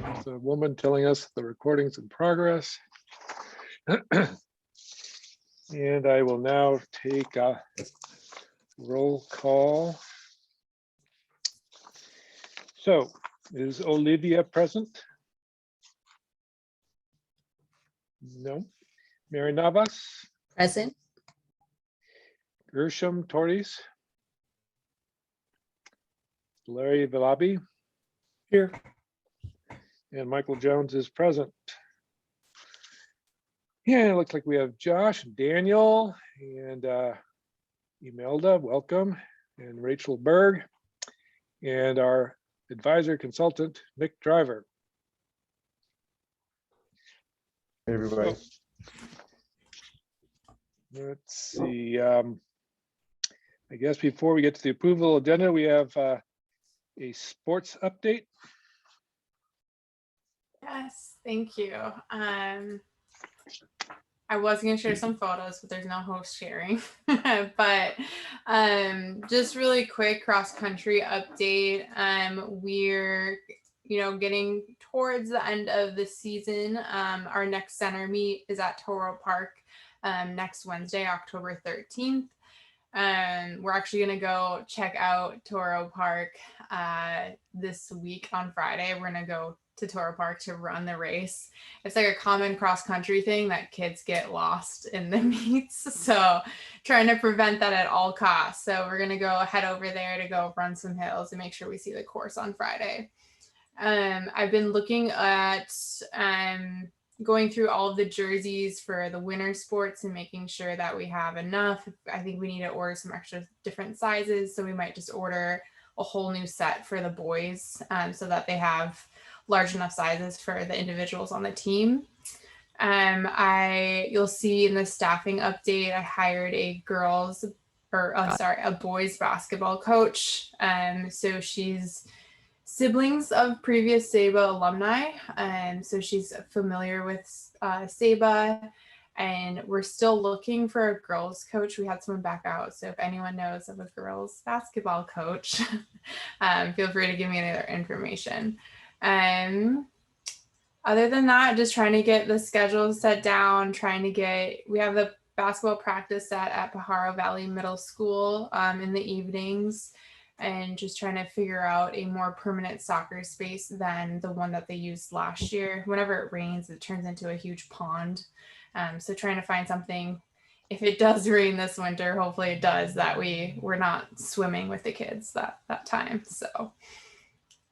There's a woman telling us the recording's in progress. And I will now take a roll call. So is Olivia present? No. Mary Navas, Present. Gershom Torres, Larry Villabi, Here. and Michael Jones is present. Yeah, it looks like we have Josh, Daniel, and Imelda, welcome, and Rachel Berg, and our advisor consultant, Nick Driver. Hey, everybody. Let's see. I guess before we get to the approval agenda, we have a sports update. Yes, thank you. I was gonna share some photos, but there's no host sharing. But just really quick cross country update. We're getting towards the end of the season. Our next center meet is at Toro Park next Wednesday, October 13th. We're actually gonna go check out Toro Park this week on Friday. We're gonna go to Toro Park to run the race. It's like a common cross country thing that kids get lost in the meets. So trying to prevent that at all costs. So we're gonna go head over there to go run some hills and make sure we see the course on Friday. I've been looking at going through all of the jerseys for the winter sports and making sure that we have enough. I think we need to order some extra different sizes. So we might just order a whole new set for the boys so that they have large enough sizes for the individuals on the team. You'll see in the staffing update, I hired a boys basketball coach. So she's siblings of previous SABA alumni. So she's familiar with SABA, and we're still looking for a girls coach. We had someone back out. So if anyone knows of a girls basketball coach, feel free to give me any other information. Other than that, just trying to get the schedule set down, we have the basketball practice set at Pajaro Valley Middle School in the evenings, and just trying to figure out a more permanent soccer space than the one that they used last year. Whenever it rains, it turns into a huge pond. So trying to find something, if it does rain this winter, hopefully it does, that we're not swimming with the kids that time. So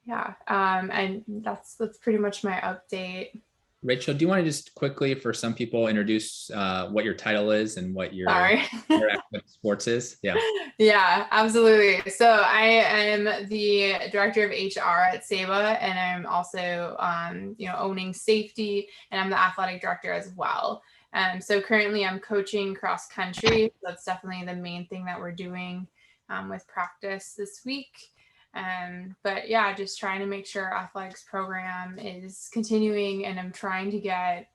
yeah, and that's pretty much my update. Rachel, do you want to just quickly, for some people, introduce what your title is and what your sports is? Yeah. Yeah, absolutely. So I am the director of HR at SABA, and I'm also, owning safety, and I'm the athletic director as well. So currently I'm coaching cross country. That's definitely the main thing that we're doing with practice this week. But yeah, just trying to make sure our athletics program is continuing, and I'm trying to get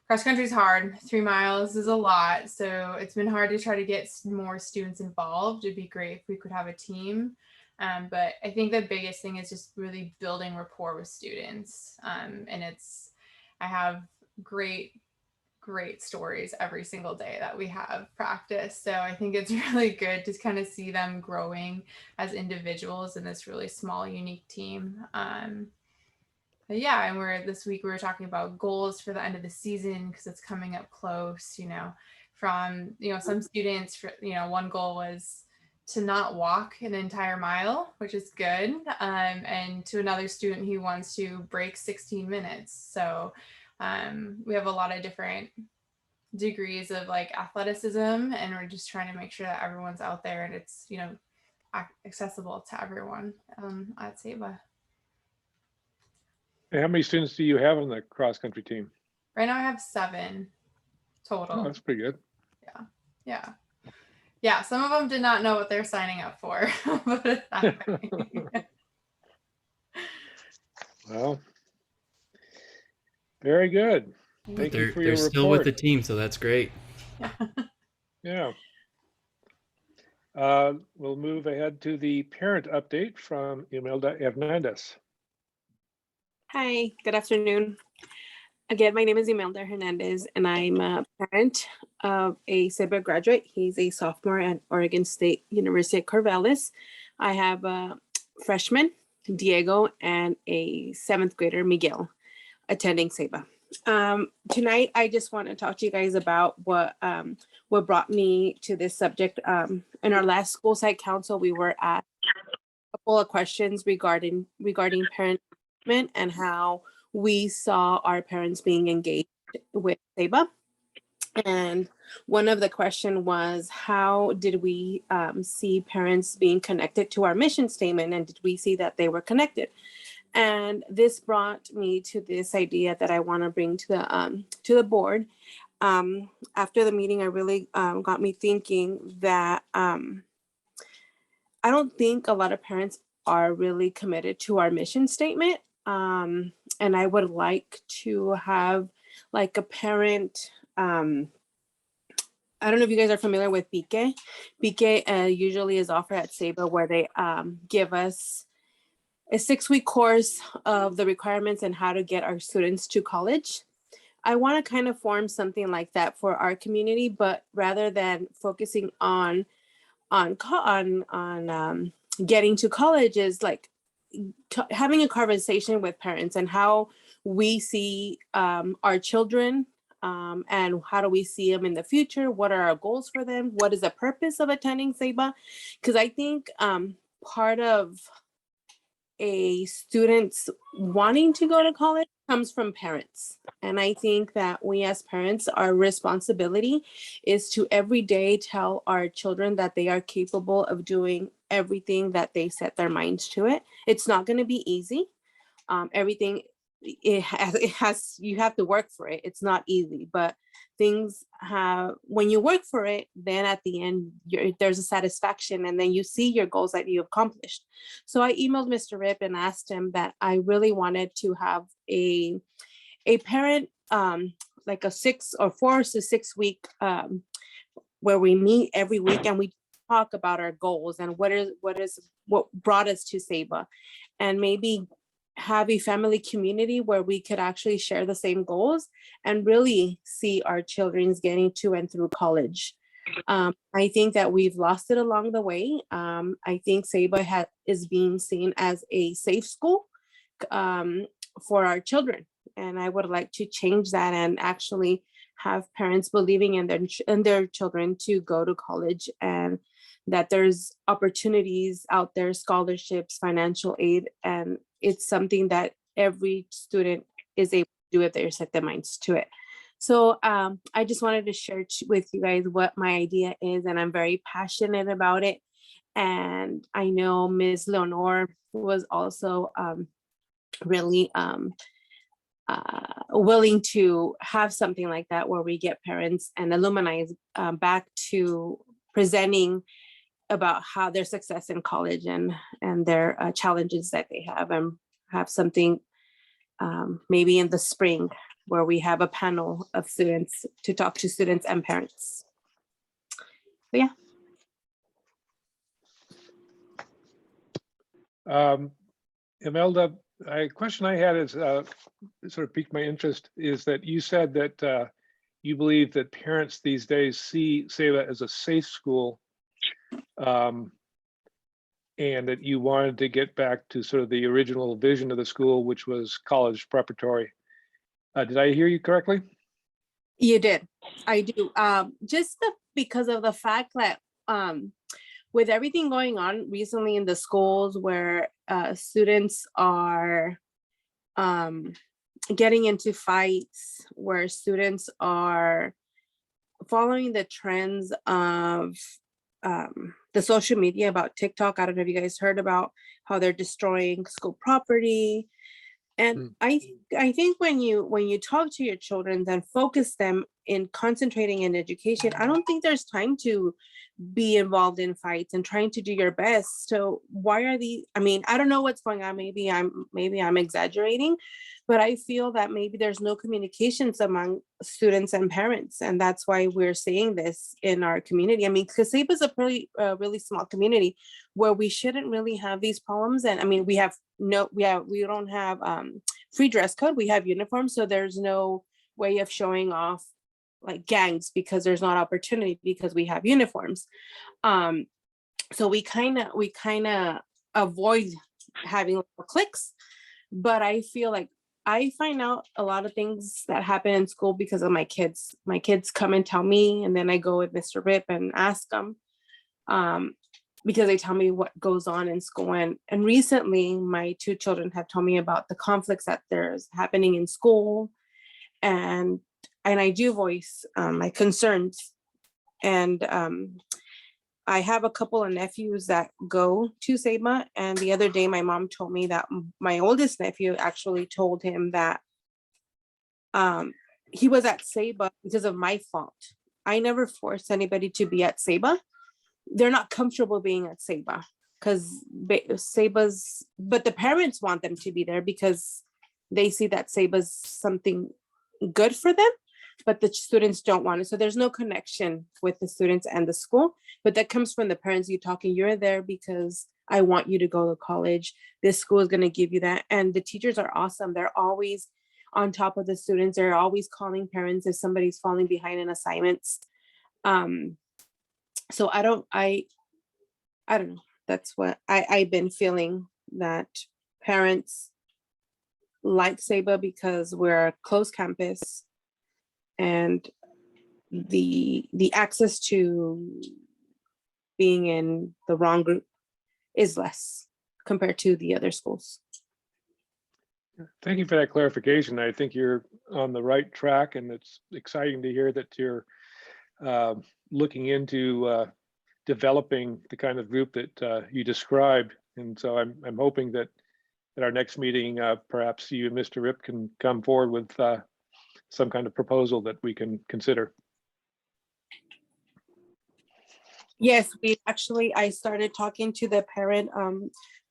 cross country is hard. 3 miles is a lot. So it's been hard to try to get more students involved. It'd be great if we could have a team. But I think the biggest thing is just really building rapport with students. I have great stories every single day that we have practice. So I think it's really good to kind of see them growing as individuals in this really small, unique team. Yeah, and this week we were talking about goals for the end of the season because it's coming up close, from, some students, one goal was to not walk an entire mile, which is good. And to another student, he wants to break 16 minutes. So we have a lot of different degrees of athleticism, and we're just trying to make sure that everyone's out there and it's, accessible to everyone at SABA. And how many students do you have on the cross country team? Right now I have 7 total. Oh, that's pretty good. Yeah, some of them did not know what they're signing up for. But Well, very good. Thank you for your They're still with report. the team, so that's great. Yeah. We'll move ahead to the parent update from Imelda Hernandez. Hi, good afternoon. Again, my name is Imelda Hernandez, and I'm a parent of a CEBA graduate. He's a sophomore at Oregon State University at Corvallis. I have a freshman, Diego, and a 7th grader, Miguel, attending CEBA. Tonight, I just want to talk to you guys about what brought me to this subject. In our last school site council, we were asked a couple of questions regarding parent engagement and how we saw our parents being engaged with CEBA. And one of the question was, how did we see parents being connected to our mission statement, and did we see that they were connected? And this brought me to this idea that I want to bring to the board. After the meeting, I really got me thinking that I don't think a lot of parents are really committed to our mission statement. And I would like to have like a parent, I don't know if you guys are familiar with Pique. Pique usually is offered at CEBA, where they give us a 6-week course of the requirements and how to get our students to college. I want to kind of form something like that for our community, but rather than focusing on getting to college, is like having a conversation with parents and how we see our children, and how do we see them in the future? What are our goals for them? What is the purpose of attending CEBA? Because I think part of a student's wanting to go to college comes from parents. And I think that we as parents, our responsibility is to every day tell our children that they are capable of doing everything that they set their minds to it. It's not going to be easy. Everything you have to work for it. It's not easy, but when you work for it, then at the end there's a satisfaction, and then you see your goals that you accomplished. So I emailed Mr. Rip and asked him that I really wanted to have a parent, like a 4 to 6 week, where we meet every week and we talk about our goals and what brought us to CEBA, and maybe have a family community where we could actually share the same goals and really see our children's getting to and through college. I think that we've lost it along the way. I think CEBA is being seen as a safe school for our children. And I would like to change that and actually have parents believing in their children to go to college, and that there's opportunities out there, scholarships, financial aid, and it's something that every student is able to do if they set their minds to it. So I just wanted to share with you guys what my idea is, and I'm very passionate about it. And I know Ms. Leonor was also really willing to have something like that, where we get parents and alumni back to presenting about how their success in college and their challenges that they have, and have something maybe in the spring where we have a panel of students to talk to students and parents. But yeah. Imelda, a question I had is sort of piqued my interest, is that you said that you believe that parents these days see CEBA as a safe school, and that you wanted to get back to sort of the original vision of the school, which was college preparatory. Did I hear you correctly? You did. I do. Because of the fact that with everything going on recently in the schools, where students are getting into fights, where students are following the trends of the social media about TikTok. I don't know if you guys heard about how they're destroying school property. And I think when you talk to your children and focus them in concentrating in education, I don't think there's time to be involved in fights and trying to do your best. So why are I don't know what's going on. Maybe I'm exaggerating, but I feel that maybe there's no communications among students and parents. And that's why we're seeing this in our community. I mean, because CEBA is a really small community where we shouldn't really have these problems. And I mean, we don't have free dress code. We have uniforms, so there's no way of showing off like gangs because there's not opportunity because we have uniforms. So we kind of avoid having cliques, but I feel like I find out a lot of things that happen in school because of my kids. My kids come and tell me, and then I go with Mr. Rip and ask them because they tell me what goes on in school. And recently, my 2 children have told me about the conflicts that there's happening in school, and I do voice my concerns. And I have a couple of nephews that go to SEBA, and the other day my mom told me that my oldest nephew actually told him that he was at SEBA because of my fault. I never forced anybody to be at SEBA. They're not comfortable being at SEBA because SEBA's, but the parents want them to be there because they see that SEBA's something good for them, but the students don't want it. So there's no connection with the students and the school, but that comes from the parents. You talking, you're there because I want you to go to college. This school is going to give you that. And the teachers are awesome. They're always on top of the students. They're always calling parents if somebody's falling behind in assignments. So I don't know. That's what I've been feeling, that parents like SEBA because we're a closed campus, and the access to being in the wrong group is less compared to the other schools. Thank you for that clarification. I think you're on the right track, and it's exciting to hear that you're looking into developing the kind of group that you described. And so I'm hoping that at our next meeting, perhaps you and Mr. Rip can come forward with some kind of proposal that we can consider. Yes, I started talking to the parent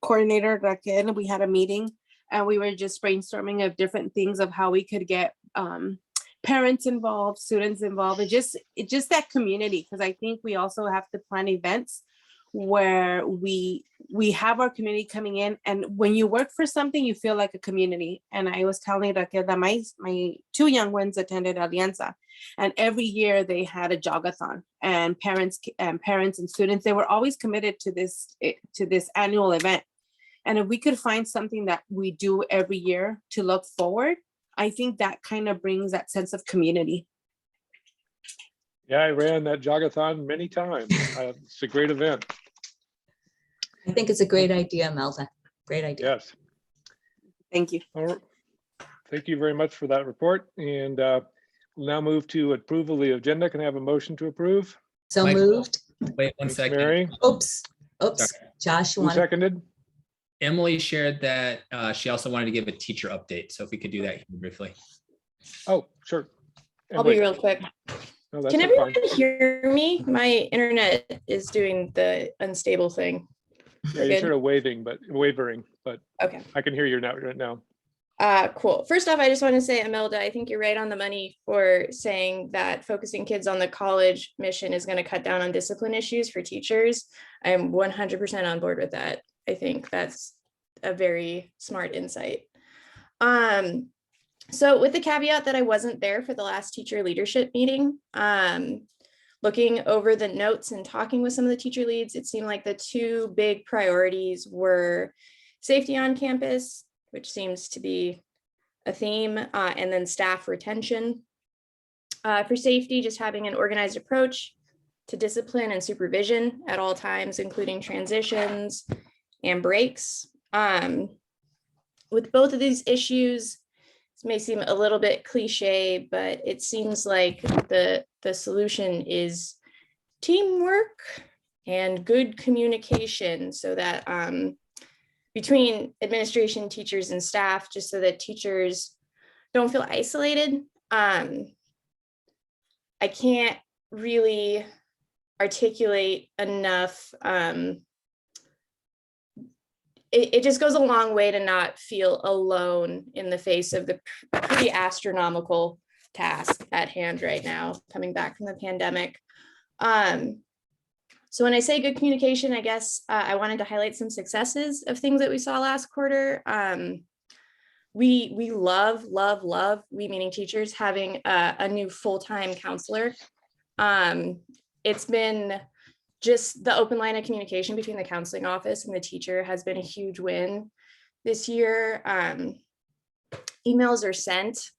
coordinator, Raquel. We had a meeting and we were just brainstorming of different things of how we could get parents involved, students involved, and just that community. Because I think we also have to plan events where we have our community coming in, and when you work for something, you feel like a community. And I was telling Raquel that my 2 young ones attended Alianza, and every year they had a jogathon, and parents and students, they were always committed to this annual event. And if we could find something that we do every year to look forward, I think that kind of brings that sense of community. Yeah, I ran that jogathon many times. It's a great event. I think it's a great idea, Melda. Great idea. Yes. Thank you. All right. Thank you very much for that report. And we'll now move to approval of the agenda. Can I have a motion to approve? So Mike, moved. Wait one Thanks, second. Mary. Oops. Sorry. Josh, you Who want? seconded? Emily shared that she also wanted to give a teacher update. So if we could do that here briefly. Oh, sure. I'll be real quick. No, that's Can fine. everyone hear me? My internet is doing the unstable thing. Yeah, you're good? sort of wavering, but Okay. I can hear you now right now. Cool. First off, I just want to say, Imelda, I think you're right on the money for saying that focusing kids on the college mission is going to cut down on discipline issues for teachers. I'm 100% on board with that. I think that's a very smart insight. So with the caveat that I wasn't there for the last teacher leadership meeting, looking over the notes and talking with some of the teacher leads, it seemed like the 2 big priorities were safety on campus, which seems to be a theme, and then staff retention. For safety, just having an organized approach to discipline and supervision at all times, including transitions and breaks. With both of these issues, this may seem a little bit cliche, but it seems like the solution is teamwork and good communication, so that between administration, teachers, and staff, just so that teachers don't feel isolated. I can't really articulate enough. It just goes a long way to not feel alone in the face of the pretty astronomical task at hand right now, coming back from the pandemic. So when I say good communication, I guess I wanted to highlight some successes of things that we saw last quarter. we love, we meaning teachers, having a new full-time counselor. It's been just the open line of communication between the counseling office and the teacher has been a huge win this year. Emails are sent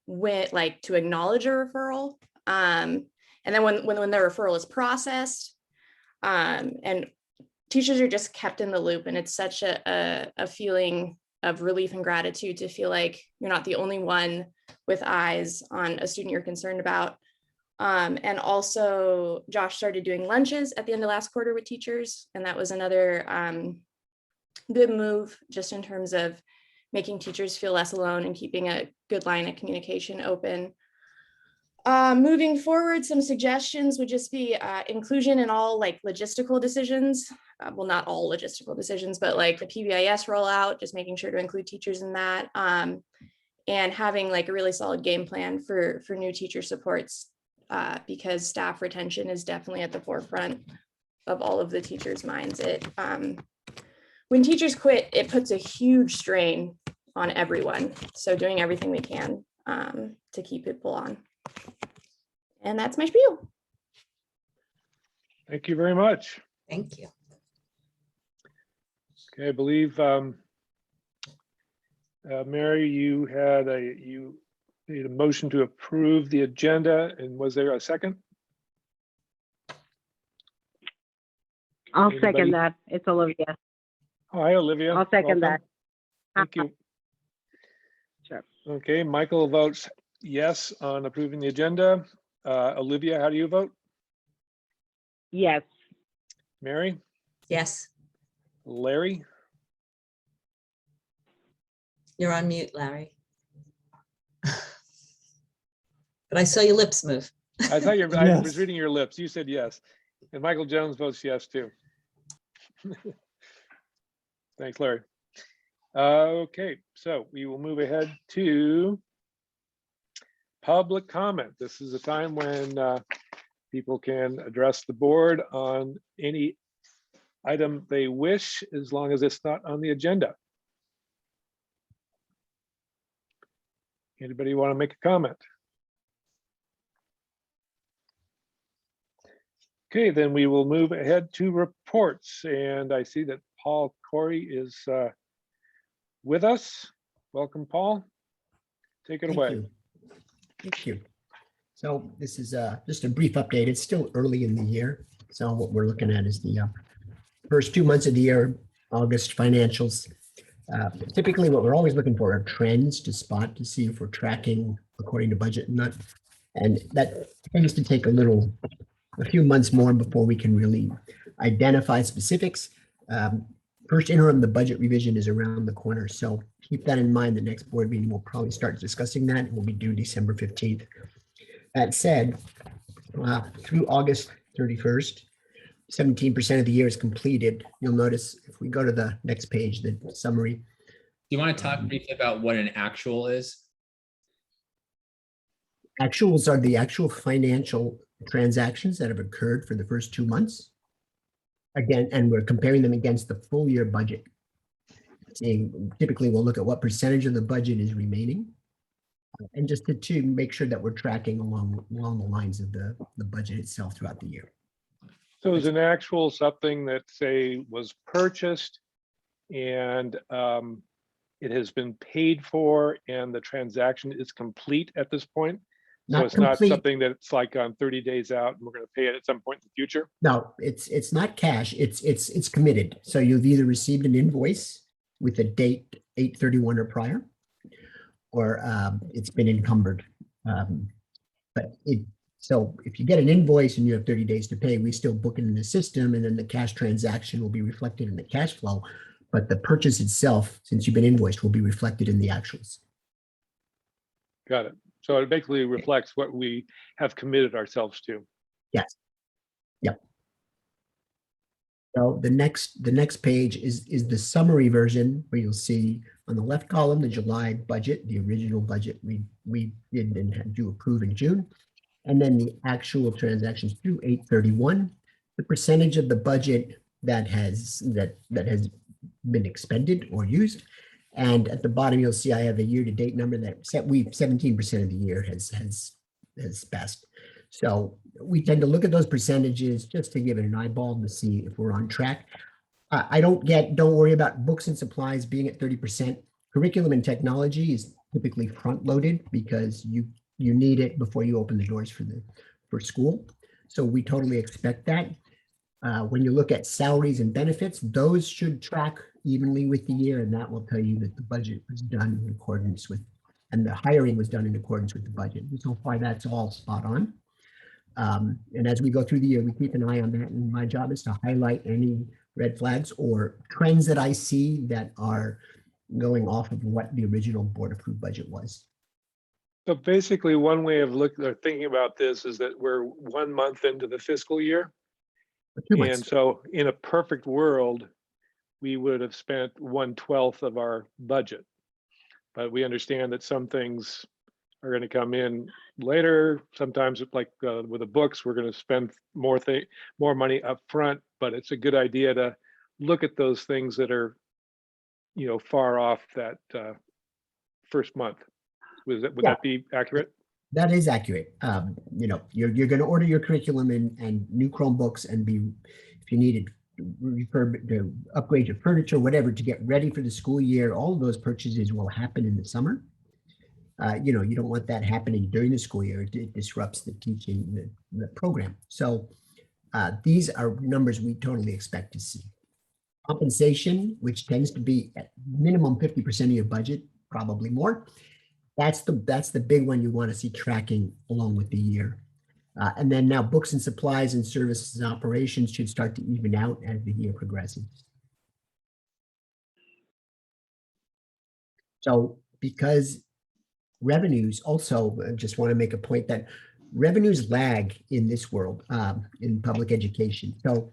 with like to acknowledge a referral. And then when the referral is processed, and teachers are just kept in the loop, and it's such a feeling of relief and gratitude to feel like you're not the only one with eyes on a student you're concerned about. And also Josh started doing lunches at the end of last quarter with teachers. And that was another good move just in terms of making teachers feel less alone and keeping a good line of communication open. Moving forward, some suggestions would just be inclusion in all like logistical decisions. Well, not all logistical decisions, but like the PBIS rollout, just making sure to include teachers in that. And having like a really solid game plan for new teacher supports, because staff retention is definitely at the forefront of all of the teachers' minds. When teachers quit, it puts a huge strain on everyone. So doing everything we can to keep people on. And that's my spiel. Thank you very much. Thank you. Okay, I believe, Mary, you made a motion to approve the agenda, and was there a second? I'll Anybody? second that. It's Olivia. Oh, hi, Olivia. I'll second Welcome. that. Thank you. Sure. Okay, Michael votes yes on approving the agenda. Olivia, how do you vote? Yes. Mary? Yes, Larry? you're on mute, Larry. But I saw your lips move. I thought I was Yes. reading your lips. You said yes. And Michael Jones votes yes too. Thanks, Larry. Okay, so we will move ahead to public comment. This is a time when people can address the board on any item they wish, as long as it's not on the agenda. Anybody want to make a comment? Okay, then we will move ahead to reports. And I see that Paul Corey is with us. Welcome, Paul. Take it Thank away. you. Thank you. So this is just a brief update. It's still early in the year. So what we're looking at is the first 2 months of the year, August financials. Typically, what we're always looking for are trends to spot to see if we're tracking according to budget and not. And that tends to take a few months more before we can really identify specifics. First interim, the budget revision is around the corner. So keep that in mind. The next board meeting, we'll probably start discussing that. It will be due December 15th. That said, through August 31st, 17% of the year is completed. You'll notice if we go to the next page, the summary. Do you want to talk briefly about what an actual is? Actuals are the actual financial transactions that have occurred for the first 2 months. Again, and we're comparing them against the full year budget. Typically, we'll look at what percentage of the budget is remaining. And just to make sure that we're tracking along the lines of the budget itself throughout the year. So is an actual something that, say, was purchased and it has been paid for and the transaction is complete at this point? So Not it's not complete. something that's like on 30 days out and we're going to pay it at some point in the future? No, it's not cash. It's committed. So you've either received an invoice with a date 8/31 or prior, or it's been encumbered. So if you get an invoice and you have 30 days to pay, we still book it in the system, and then the cash transaction will be reflected in the cash flow. But the purchase itself, since you've been invoiced, will be reflected in the actuals. Got it. So it basically reflects what we have committed ourselves to. Yes. Yep. So the next page is the summary version, where you'll see on the left column the July budget, the original budget we did and had to approve in June, and then the actual transactions through 8/31, the percentage of the budget that has been expended or used, And at the bottom, you'll see I have a year-to-date number that 17% of the year has passed. So we tend to look at those percentages just to give it an eyeball to see if we're on track. Don't worry about books and supplies being at 30%. Curriculum and technology is typically front-loaded because you need it before you open the doors for school. So we totally expect that. When you look at salaries and benefits, those should track evenly with the year, and that will tell you that the budget was done in accordance with, and the hiring was done in accordance with the budget. And so far, that's all spot on. And as we go through the year, we keep an eye on that. And my job is to highlight any red flags or trends that I see that are going off of what the original board approved budget was. So basically, one way of looking or thinking about this is that we're 1 month into the fiscal year. For 2 months. And so in a perfect world, we would have spent 1/12 of our budget. But we understand that some things are going to come in later. Sometimes like with the books, we're going to spend more money up front, but it's a good idea to look at those things that are, far off that first month. Would that be accurate? That is accurate. You're going to order your curriculum and new Chromebooks and if you needed to upgrade your furniture, whatever, to get ready for the school year, all of those purchases will happen in the summer. You don't want that happening during the school year. It disrupts the teaching, the program. So these are numbers we totally expect to see. Compensation, which tends to be at minimum 50% of your budget, probably more. That's the big one you want to see tracking along with the year. And then now books and supplies and services and operations should start to even out as the year progresses. So because revenues also, I just want to make a point that revenues lag in this world, in public education. So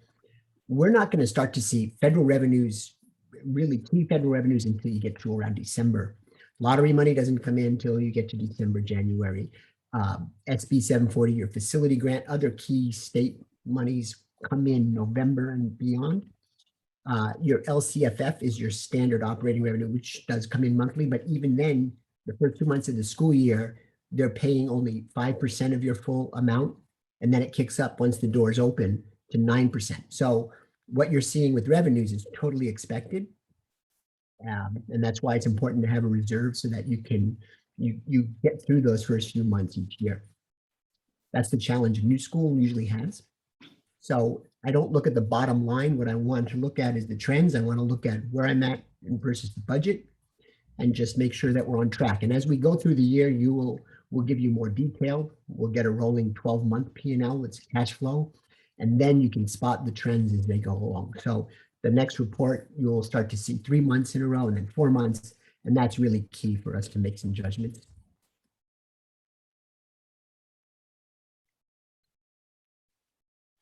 we're not going to start to see federal revenues, really key federal revenues, until you get to around December. Lottery money doesn't come in until you get to December, January. SB 740, your facility grant, other key state monies come in November and beyond. Your LCFF is your standard operating revenue, which does come in monthly, but even then, the first 2 months of the school year, they're paying only 5% of your full amount, and then it kicks up once the doors open to 9%. So what you're seeing with revenues is totally expected. And that's why it's important to have a reserve so that you get through those first few months each year. That's the challenge a new school usually has. So I don't look at the bottom line. What I want to look at is the trends. I want to look at where I'm at versus the budget and just make sure that we're on track. And as we go through the year, we'll give you more detail. We'll get a rolling 12-month P&L, it's cash flow, and then you can spot the trends as they go along. So the next report, you'll start to see 3 months in a row and then 4 months. And that's really key for us to make some judgments.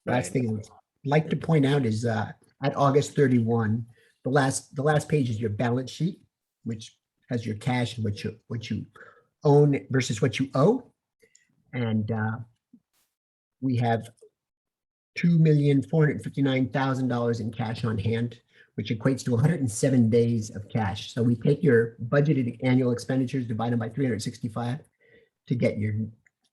Last thing I'd like to point out is at August 31, the last page is your balance sheet, which has your cash and what you own versus what you owe. And we have $2,459,000 in cash on hand, which equates to 107 days of cash. So we take your budgeted annual expenditures, divide them by 365 to get your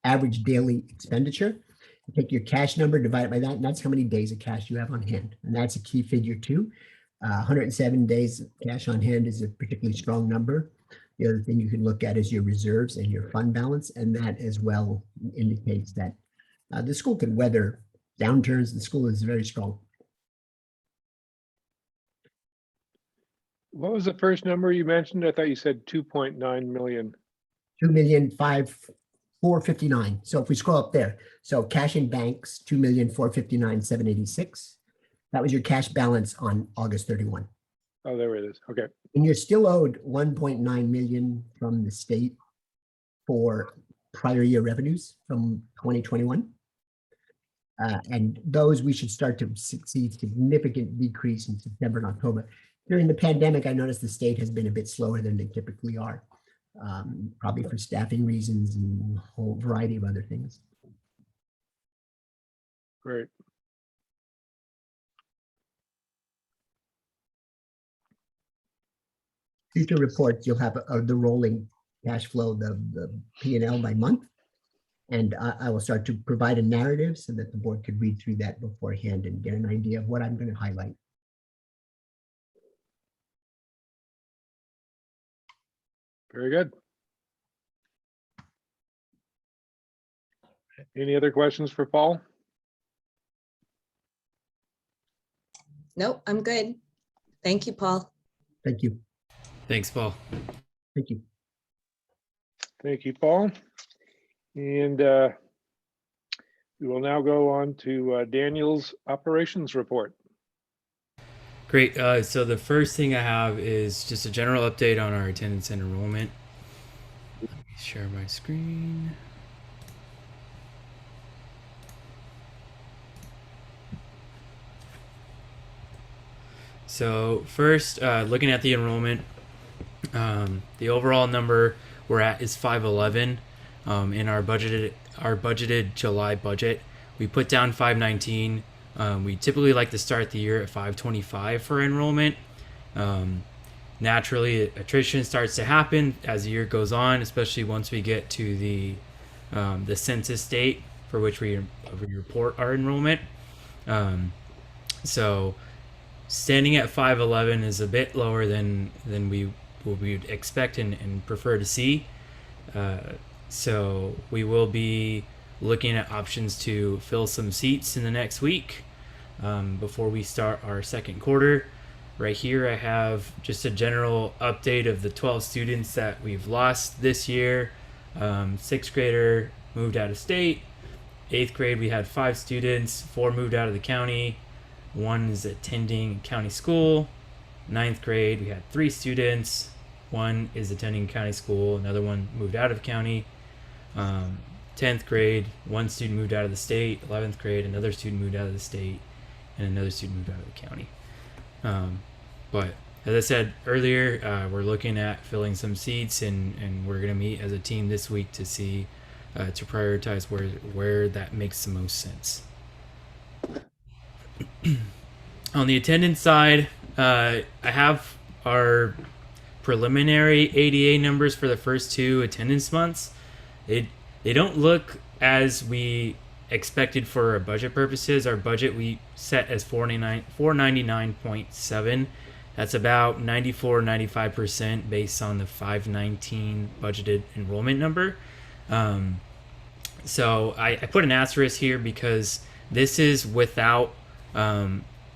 average daily expenditure. You take your cash number, divide it by that, and that's how many days of cash you have on hand. And that's a key figure too. 107 days of cash on hand is a particularly strong number. The other thing you can look at is your reserves and your fund balance, and that as well indicates that the school can weather downturns. The school is very strong. What was the first number you mentioned? I thought you said 2.9 million. 2,559,459. So if we scroll up there, so cash in banks, 2,459,786. That was your cash balance on August 31. Oh, there it is. Okay. And you're still owed 1.9 million from the state for prior year revenues from 2021. And those we should start to see significant decrease in September and October. During the pandemic, I noticed the state has been a bit slower than they typically are, probably for staffing reasons and a whole variety of other things. Great. future reports, you'll have the rolling cash flow, the P&L by month. And I will start to provide a narrative so that the board could read through that beforehand and get an idea of what I'm going to highlight. Very good. Any other questions for Paul? Nope, I'm good. Thank you, Paul. Thank you. Thanks, Paul. Thank you. Thank you, Paul. And we will now go on to Daniel's operations report. Great. So the first thing I have is just a general update on our attendance and enrollment. Let me share my screen. So first, looking at the enrollment, the overall number we're at is 511. In our budgeted July budget, we put down 519. We typically like to start the year at 525 for enrollment. Naturally, attrition starts to happen as the year goes on, especially once we get to the census date for which we report our enrollment. So standing at 511 is a bit lower than we would expect and prefer to see. So we will be looking at options to fill some seats in the next week before we start our second quarter. Right here I have just a general update of the 12 students that we've lost this year. 6th grader moved out of state. 8th grade we had 5 students, 4 moved out of the county, 1 is attending county school. 9th grade we had 3 students, 1 is attending county school, another one moved out of county. 10th grade, 1 student moved out of the state. 11th grade, another student moved out of the state, and another student moved out of the county. But as I said earlier, we're looking at filling some seats, and we're going to meet as a team this week to see to prioritize where that makes the most sense. On the attendance side, I have our preliminary ADA numbers for the first 2 attendance months. They don't look as we expected for our budget purposes. Our budget we set as 499.7. That's about 95% based on the 519 budgeted enrollment number. So I put an asterisk here because this is without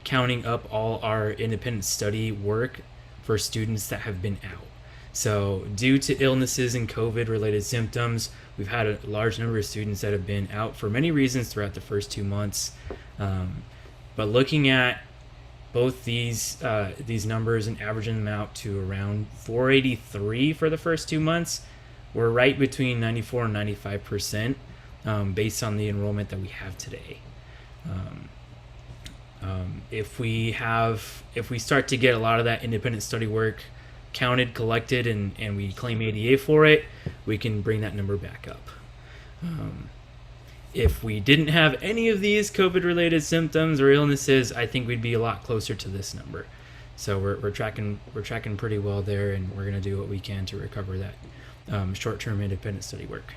counting up all our independent study work for students that have been out. So due to illnesses and COVID related symptoms, we've had a large number of students that have been out for many reasons throughout the first 2 months. But looking at both these numbers and averaging them out to around 483 for the first 2 months, we're right between 94 and 95% based on the enrollment that we have today. If we start to get a lot of that independent study work counted, collected, and we claim ADA for it, we can bring that number back up. If we didn't have any of these COVID-related symptoms or illnesses, I think we'd be a lot closer to this number. So we're tracking pretty well there, and we're going to do what we can to recover that short-term independent study work.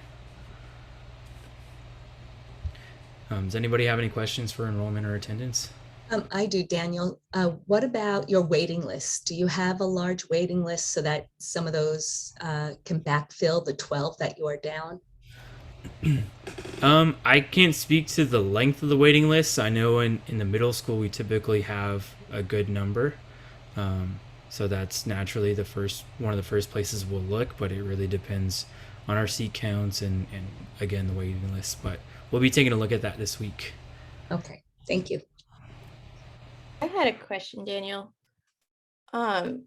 Does anybody have any questions for enrollment or attendance? I do, Daniel. What about your waiting list? Do you have a large waiting list so that some of those can backfill the 12 that you are down? I can't speak to the length of the waiting list. I know in the middle school we typically have a good number. So that's naturally one of the first places we'll look, but it really depends on our seat counts and again, the waiting list. But we'll be taking a look at that this week. Okay, thank you. I had a question, Daniel.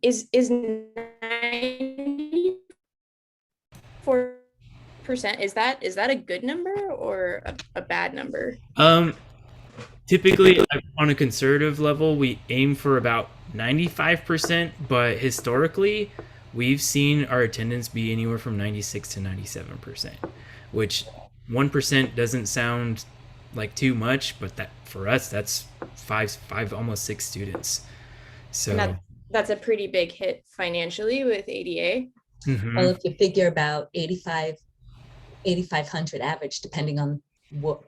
Is 94%, is that a good number or a bad number? Typically on a conservative level, we aim for about 95%, but historically we've seen our attendance be anywhere from 96 to 97%, which 1% doesn't sound like too much, but that for us, that's five, almost 6 students. So that's a pretty big hit financially with ADA. Mhm. Well, if you figure about 8,500 average, depending on what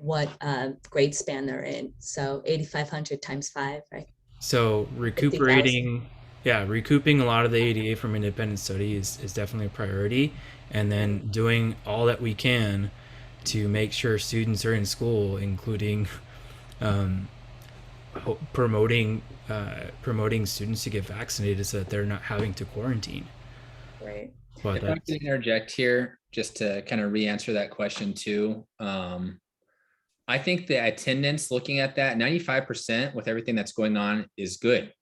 grade span they're in. So 8,500 times 5, right? So 50,000. recouping a lot of the ADA from independent study is definitely a priority, and then doing all that we can to make sure students are in school, including promoting students to get vaccinated so that they're not having to quarantine. Right. But If I could interject here, just to kind of re-answer that question too. I think the attendance, looking at that, 95% with everything that's going on is good.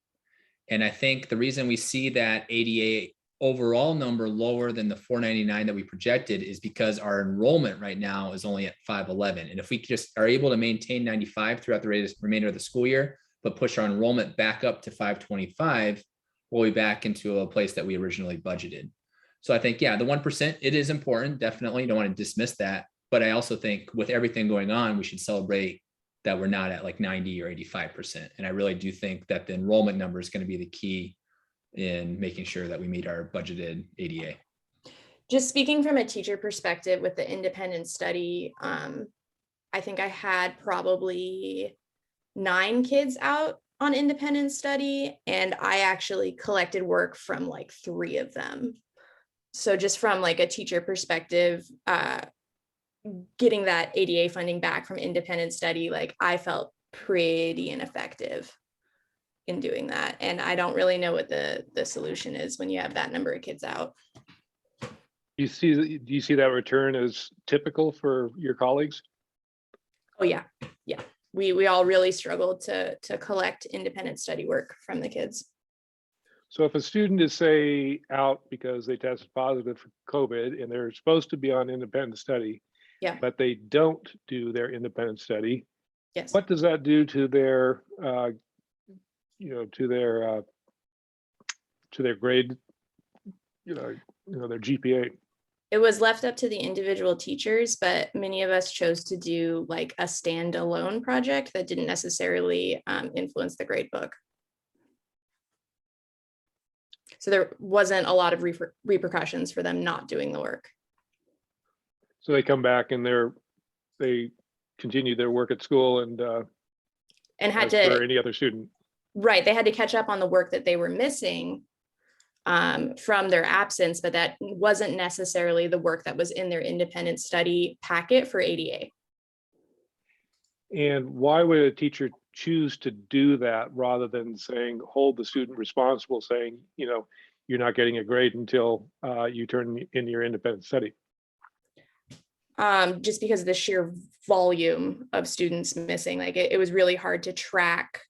And I think the reason we see that ADA overall number lower than the 499 that we projected is because our enrollment right now is only at 511. And if we just are able to maintain 95 throughout the remainder of the school year, but push our enrollment back up to 525, we'll be back into a place that we originally budgeted. So I think, yeah, the 1%, it is important. Definitely don't want to dismiss that. But I also think with everything going on, we should celebrate that we're not at like 90 or 85%. And I really do think that the enrollment number is going to be the key in making sure that we meet our budgeted ADA. Just speaking from a teacher perspective with the independent study, I think I had probably 9 kids out on independent study, and I actually collected work from like 3 of them. So just from like a teacher perspective, getting that ADA funding back from independent study, like I felt pretty ineffective in doing that. And I don't really know what the solution is when you have that number of kids out. Do you see that return as typical for your colleagues? Oh yeah. Yeah. We all really struggled to collect independent study work from the kids. So if a student is, say, out because they tested positive for COVID and they're supposed to be on independent study, Yeah. but they don't do their independent study, Yes. what does that do to their, to their grade, their GPA? It was left up to the individual teachers, but many of us chose to do like a standalone project that didn't necessarily influence the grade book. So there wasn't a lot of repercussions for them not doing the work. So they come back and they continue their work at school and had as for to, any other student. right, they had to catch up on the work that they were missing from their absence, but that wasn't necessarily the work that was in their independent study packet for ADA. And why would a teacher choose to do that rather than saying, hold the student responsible, saying, you're not getting a grade until you turn in your independent study? Just because of the sheer volume of students missing, like it was really hard to track.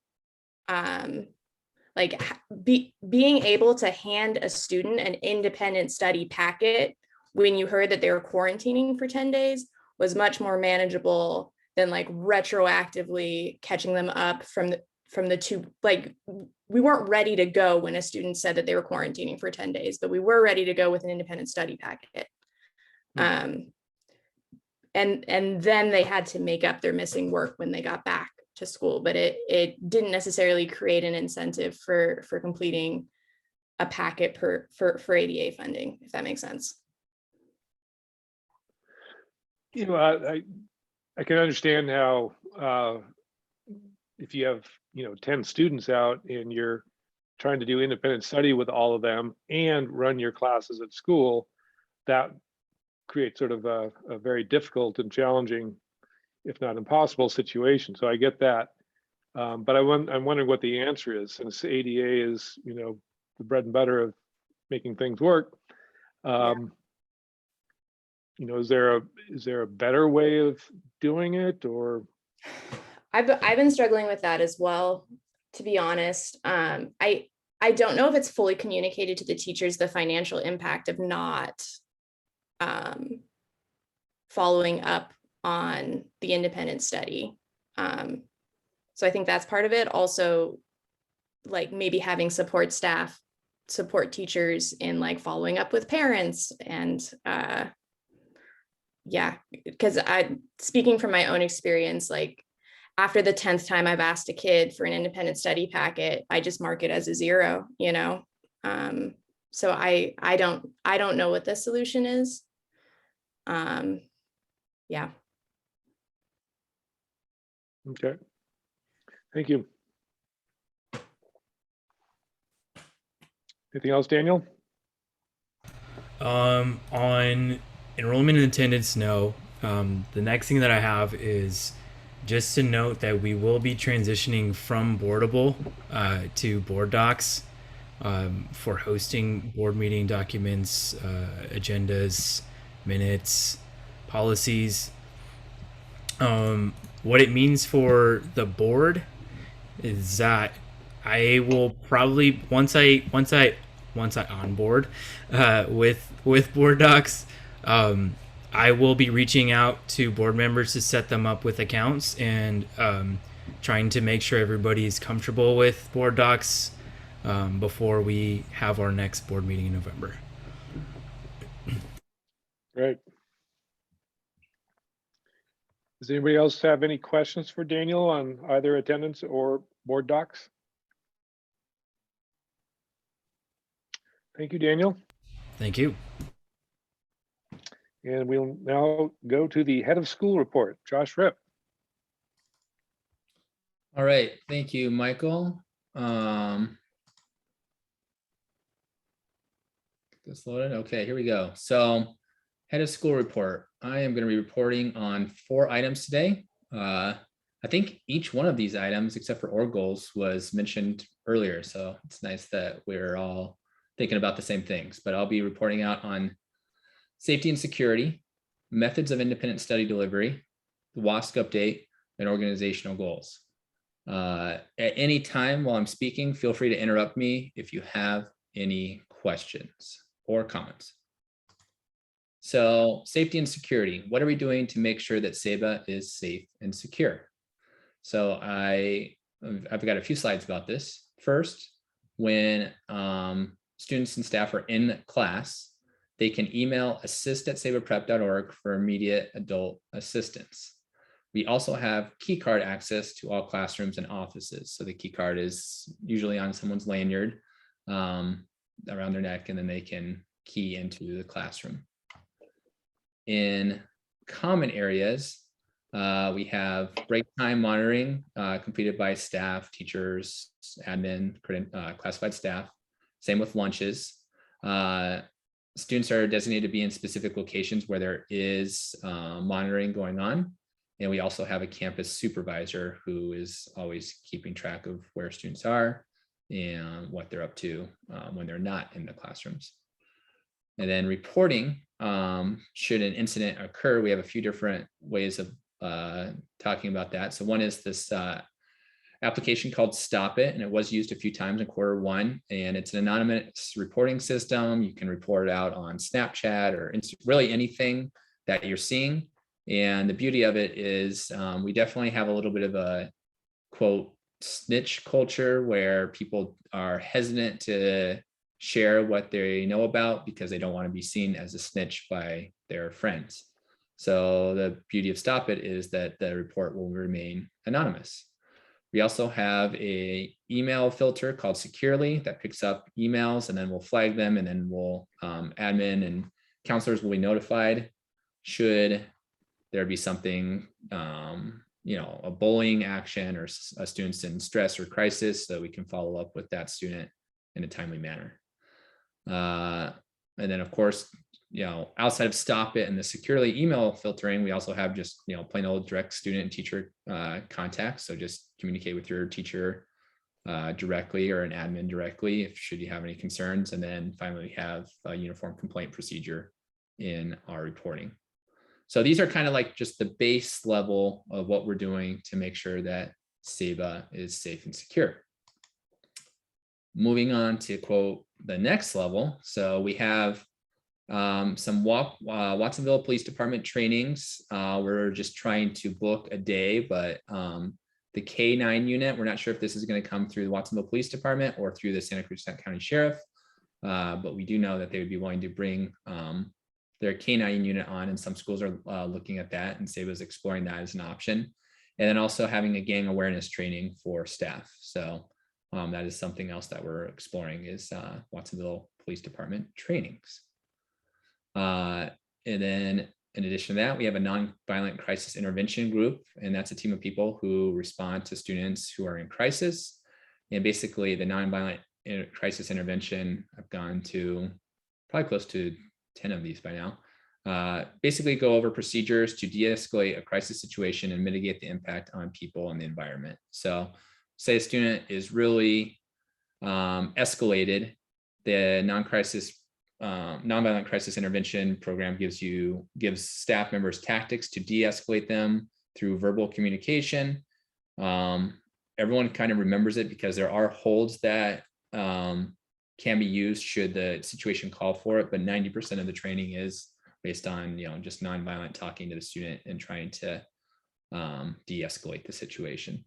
Being able to hand a student an independent study packet when you heard that they were quarantining for 10 days was much more manageable than like retroactively catching them up from the 2, like we weren't ready to go when a student said that they were quarantining for 10 days, but we were ready to go with an independent study packet. And then they had to make up their missing work when they got back to school, but it didn't necessarily create an incentive for completing a packet for ADA funding, if that makes sense. I can understand how if you have 10 students out and you're trying to do independent study with all of them and run your classes at school, that creates sort of a very difficult and challenging, if not impossible, situation. So I get that, but I'm wondering what the answer is, since ADA is the bread and butter of making things work. Is there a better way of doing it, or? I've been struggling with that as well, to be honest. I don't know if it's fully communicated to the teachers the financial impact of not following up on the independent study. So I think that's part of it. Also, like maybe having support staff, support teachers in like following up with parents and because speaking from my own experience, like after the 10th time I've asked a kid for an independent study packet, I just mark it as a 0, So I don't know what the solution is. Yeah. Okay. Thank you. Anything else, Daniel? On enrollment and attendance, no. The next thing that I have is just to note that we will be transitioning from Boardable to Board Docs for hosting board meeting documents, agendas, minutes, policies. What it means for the board is that I will probably once I onboard with Board Docs, I will be reaching out to board members to set them up with accounts and trying to make sure everybody is comfortable with Board Docs before we have our next board meeting in November. Great. Does anybody else have any questions for Daniel on either attendance or Board Docs? Thank you, Daniel. Thank you. And we'll now go to the head of school report, Josh Ripp. All right, thank you, Michael. This loaded. Okay, here we go. So head of school report. I am going to be reporting on 4 items today. I think each one of these items, except for org goals, was mentioned earlier. So it's nice that we're all thinking about the same things, but I'll be reporting out on safety and security, methods of independent study delivery, the WASC update, and organizational goals. At any time while I'm speaking, feel free to interrupt me if you have any questions or comments. So safety and security, what are we doing to make sure that SEBA is safe and secure? So I've got a few slides about this. First, when students and staff are in class, they can email assist@sebaprep.org for immediate adult assistance. We also have key card access to all classrooms and offices. So the key card is usually on someone's lanyard around their neck, and then they can key into the classroom. In common areas, we have break time monitoring completed by staff, teachers, admin, classified staff. Same with lunches. Students are designated to be in specific locations where there is monitoring going on. And we also have a campus supervisor who is always keeping track of where students are and what they're up to when they're not in the classrooms. And then reporting, should an incident occur, we have a few different ways of talking about that. So one is this application called Stop It, and it was used a few times in Q1, and it's an anonymous reporting system. You can report it out on Snapchat or really anything that you're seeing. And the beauty of it is we definitely have a little bit of a quote snitch culture where people are hesitant to share what they know about because they don't want to be seen as a snitch by their friends. So the beauty of Stop It is that the report will remain anonymous. We also have a email filter called Securely that picks up emails and then we'll flag them, and then we'll admin and counselors will be notified should there be something, a bullying action or a student's in stress or crisis, so we can follow up with that student in a timely manner. And then of course, outside of Stop It and the Securely email filtering, we also have just, plain old direct student and teacher contacts. So just communicate with your teacher directly or an admin directly should you have any concerns. And then finally, we have a uniform complaint procedure in our reporting. So these are kind of like just the base level of what we're doing to make sure that SEBA is safe and secure. Moving on to quote the next level. So we have some Watsonville Police Department trainings. We're just trying to book a day, but the K-9 unit, we're not sure if this is going to come through the Watsonville Police Department or through the Santa Cruz County Sheriff, but we do know that they would be willing to bring their K-9 unit on, and some schools are looking at that, and SEBA is exploring that as an option. And then also having a gang awareness training for staff. So that is something else that we're exploring is Watsonville Police Department trainings. And then in addition to that, we have a nonviolent crisis intervention group, and that's a team of people who respond to students who are in crisis. And basically the nonviolent crisis intervention, I've gone to probably close to 10 of these by now, basically go over procedures to de-escalate a crisis situation and mitigate the impact on people and the environment. So say a student is really escalated, the nonviolent crisis intervention program gives staff members tactics to de-escalate them through verbal communication. Everyone kind of remembers it because there are holds that can be used should the situation call for it, but 90% of the training is based on just nonviolent talking to the student and trying to de-escalate the situation.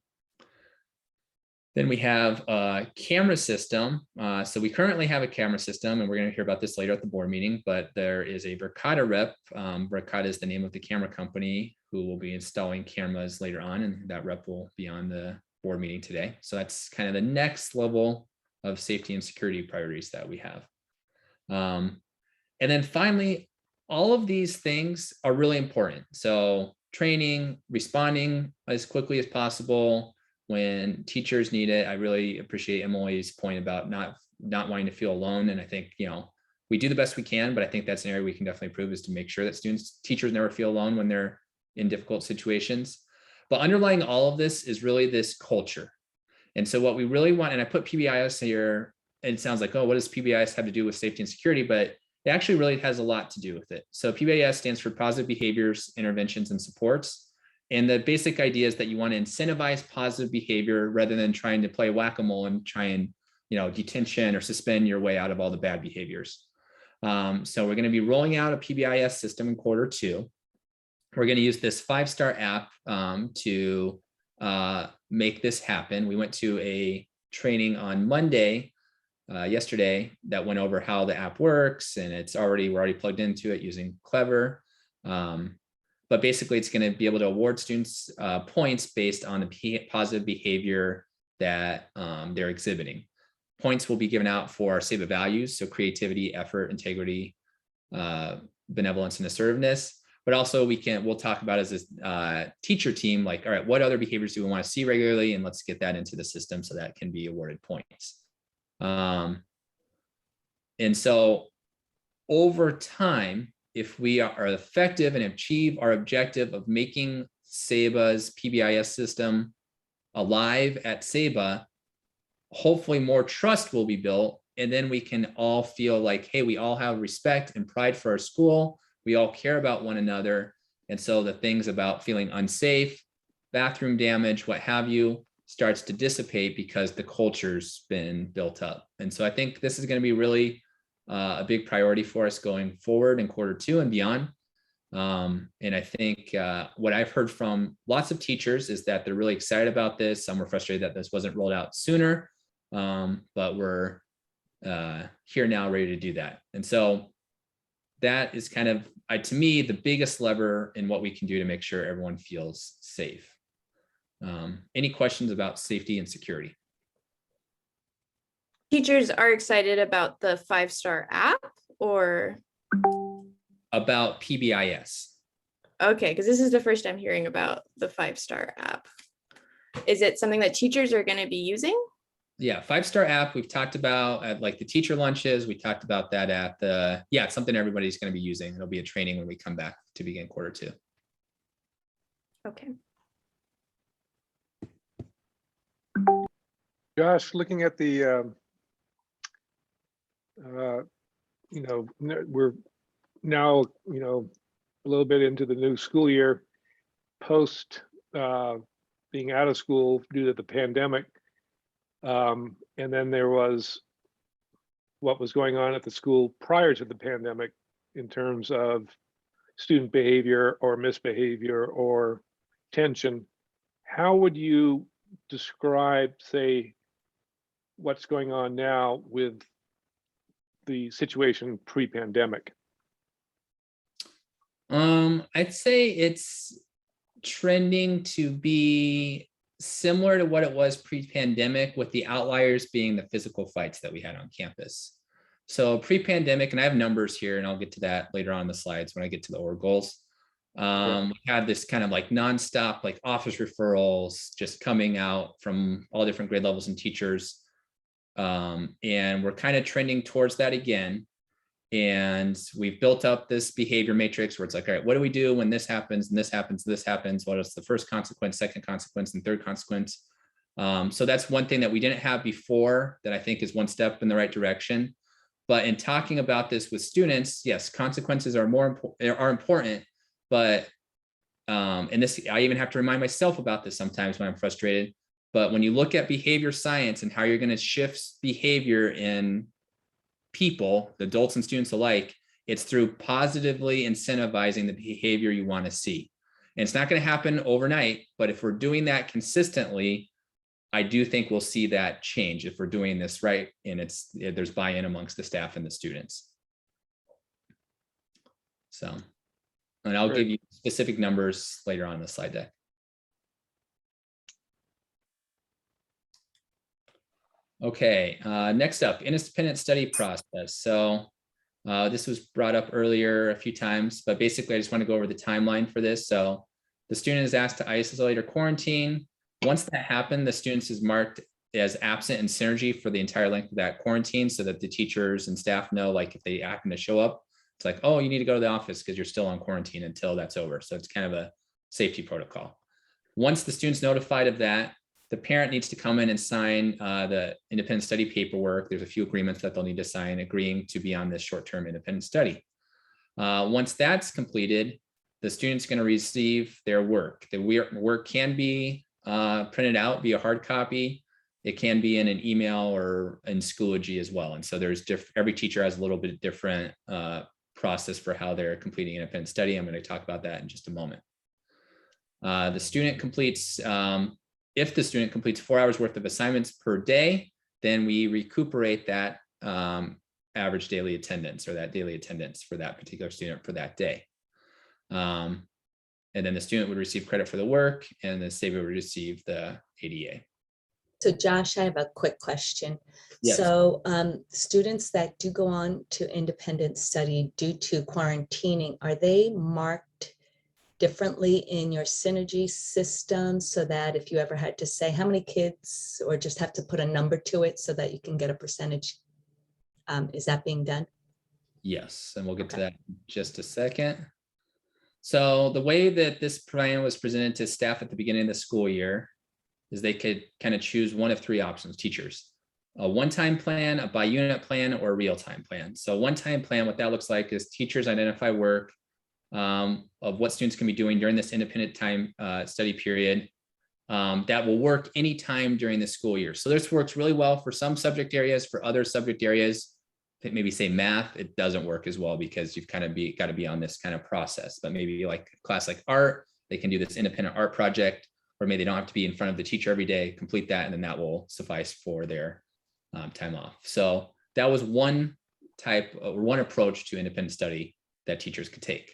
Then we have a camera system. So we currently have a camera system, and we're going to hear about this later at the board meeting, but there is a Verkada rep. Verkada is the name of the camera company who will be installing cameras later on, and that rep will be on the board meeting today. So that's kind of the next level of safety and security priorities that we have. And then finally, all of these things are really important. So training, responding as quickly as possible when teachers need it. I really appreciate Emily's point about not wanting to feel alone. And I think, we do the best we can, but I think that's an area we can definitely improve, is to make sure that teachers never feel alone when they're in difficult situations. But underlying all of this is really this culture. And so what we really want, and I put PBIS here, and it sounds like, oh, what does PBIS have to do with safety and security? But it actually really has a lot to do with it. So PBIS stands for Positive Behaviors, Interventions, and Supports. And the basic idea is that you want to incentivize positive behavior rather than trying to play whack-a-mole and try and, detention or suspend your way out of all the bad behaviors. So we're going to be rolling out a PBIS system in Q2. We're going to use this 5-star app to make this happen. We went to a training on Monday, yesterday, that went over how the app works, and we're already plugged into it using Clever. But basically, it's going to be able to award students points based on the positive behavior that they're exhibiting. Points will be given out for SABA values, so creativity, effort, integrity, benevolence, and assertiveness. But also we'll talk about as a teacher team, like, all right, what other behaviors do we want to see regularly? And let's get that into the system so that can be awarded points. And so over time, if we are effective and achieve our objective of making SABA's PBIS system alive at SABA, hopefully more trust will be built. And then we can all feel like, hey, we all have respect and pride for our school. We all care about one another. And so the things about feeling unsafe, bathroom damage, what have you, starts to dissipate because the culture's been built up. And so I think this is going to be really a big priority for us going forward in Q2 and beyond. And I think what I've heard from lots of teachers is that they're really excited about this. Some were frustrated that this wasn't rolled out sooner, but we're here now ready to do that. And so that is kind of, to me, the biggest lever in what we can do to make sure everyone feels safe. Any questions about safety and security? Teachers are excited about the 5-star app, or? About PBIS. Okay, because this is the first I'm hearing about the 5-star app. Is it something that teachers are going to be using? Yeah, 5-star app we've talked about at like the teacher lunches. We talked about that at it's something everybody's going to be using. It'll be a training when we come back to begin Q2. Okay. Josh, looking at the, we're now, a little bit into the new school year, post being out of school due to the pandemic. And then there was what was going on at the school prior to the pandemic in terms of student behavior or misbehavior or tension. How would you describe, say, what's going on now with the situation pre-pandemic? I'd say it's trending to be similar to what it was pre-pandemic, with the outliers being the physical fights that we had on campus. So pre-pandemic, and I have numbers here, and I'll get to that later on in the slides when I get to the org goals. We had this kind of like nonstop, like office referrals just coming out from all different grade levels and teachers. And we're kind of trending towards that again. And we've built up this behavior matrix where it's like, all right, what do we do when this happens and this happens, this happens? What is the first consequence, second consequence, and third consequence? So that's one thing that we didn't have before that I think is one step in the right direction. But in talking about this with students, yes, consequences are important, but and this, I even have to remind myself about this sometimes when I'm frustrated. But when you look at behavior science and how you're going to shift behavior in people, adults and students alike, it's through positively incentivizing the behavior you want to see. And it's not going to happen overnight, but if we're doing that consistently, I do think we'll see that change if we're doing this right and there's buy-in amongst the staff and the students. So, and I'll give you specific numbers later on in the slide deck. Okay, next up, independent study process. So this was brought up earlier a few times, but basically I just want to go over the timeline for this. So the student is asked to isolate or quarantine. Once that happened, the student is marked as absent in Synergy for the entire length of that quarantine so that the teachers and staff know, like if they happen to show up, it's like, oh, you need to go to the office because you're still on quarantine until that's over. So it's kind of a safety protocol. Once the student's notified of that, the parent needs to come in and sign the independent study paperwork. There's a few agreements that they'll need to sign agreeing to be on this short-term independent study. Once that's completed, the student's going to receive their work. The work can be printed out via hard copy. It can be in an email or in Schoology as well. And so there's every teacher has a little bit different process for how they're completing independent study. I'm going to talk about that in just a moment. The student completes, if the student completes 4 hours worth of assignments per day, then we recuperate that average daily attendance or that daily attendance for that particular student for that day. And then the student would receive credit for the work and the state would receive the ADA. So Josh, I have a quick question. Yes. So students that do go on to independent study due to quarantining, are they marked differently in your Synergy system so that if you ever had to say how many kids or just have to put a number to it so that you can get a percentage, is that being done? Yes, and we'll get to that in just a second. So the way that this plan was presented to staff at the beginning of the school year is they could kind of choose one of three options, teachers. A one-time plan, a by-unit plan, or a real-time plan. So one-time plan, what that looks like is teachers identify work of what students can be doing during this independent time study period that will work anytime during the school year. So this works really well for some subject areas. For other subject areas, maybe say math, it doesn't work as well because you've kind of got to be on this kind of process. But maybe like a class like art, they can do this independent art project, or maybe they don't have to be in front of the teacher every day, complete that, and then that will suffice for their time off. So that was one type or one approach to independent study that teachers could take.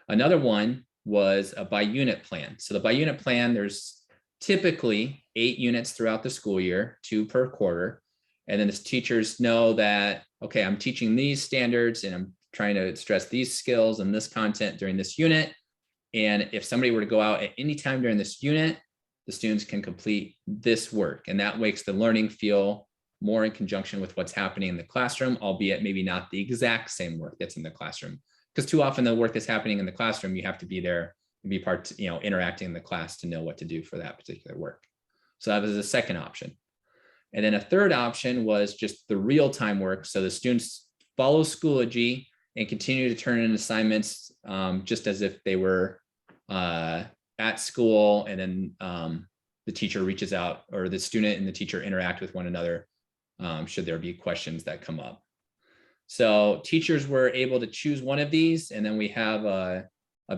Another one was a by unit plan. So the by unit plan, there's typically 8 units throughout the school year, 2 per quarter. And then the teachers know that, okay, I'm teaching these standards and I'm trying to stress these skills and this content during this unit. And if somebody were to go out at any time during this unit, the students can complete this work. And that makes the learning feel more in conjunction with what's happening in the classroom, albeit maybe not the exact same work that's in the classroom. Because too often the work that's happening in the classroom, you have to be there and be part, interacting in the class to know what to do for that particular work. So that was the second option. And then a third option was just the real-time work. So the students follow Schoology and continue to turn in assignments just as if they were at school, and then the teacher reaches out, or the student and the teacher interact with one another should there be questions that come up. So teachers were able to choose one of these, and then we have a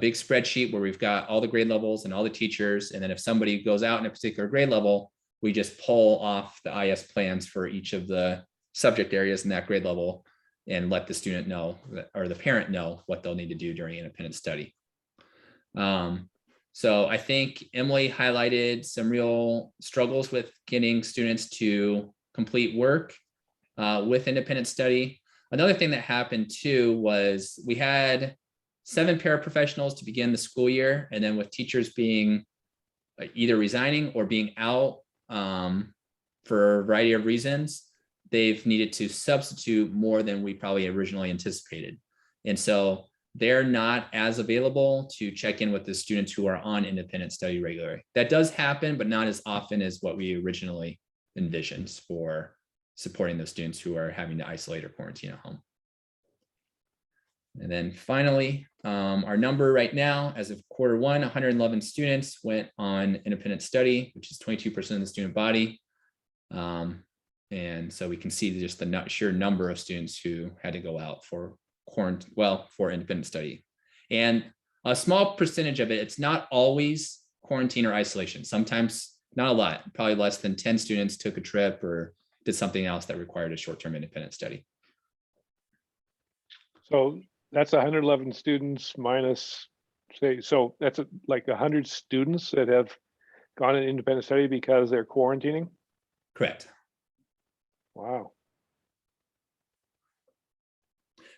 big spreadsheet where we've got all the grade levels and all the teachers. And then if somebody goes out in a particular grade level, we just pull off the IS plans for each of the subject areas in that grade level and let the student know, or the parent know, what they'll need to do during independent study. So I think Emily highlighted some real struggles with getting students to complete work with independent study. Another thing that happened too was we had 7 paraprofessionals to begin the school year, and then with teachers being either resigning or being out for a variety of reasons, they've needed to substitute more than we probably originally anticipated. And so they're not as available to check in with the students who are on independent study regularly. That does happen, but not as often as what we originally envisioned for supporting those students who are having to isolate or quarantine at home. And then finally, our number right now, as of quarter 1, 111 students went on independent study, which is 22% of the student body. And so we can see just the sheer number of students who had to go out for quarantine, well, for independent study. And a small percentage of it, it's not always quarantine or isolation. Sometimes, not a lot, probably less than 10 students took a trip or did something else that required a short-term independent study. So that's 111 students minus, say, so that's like 100 students that have gone in independent study because they're quarantining? Correct. Wow.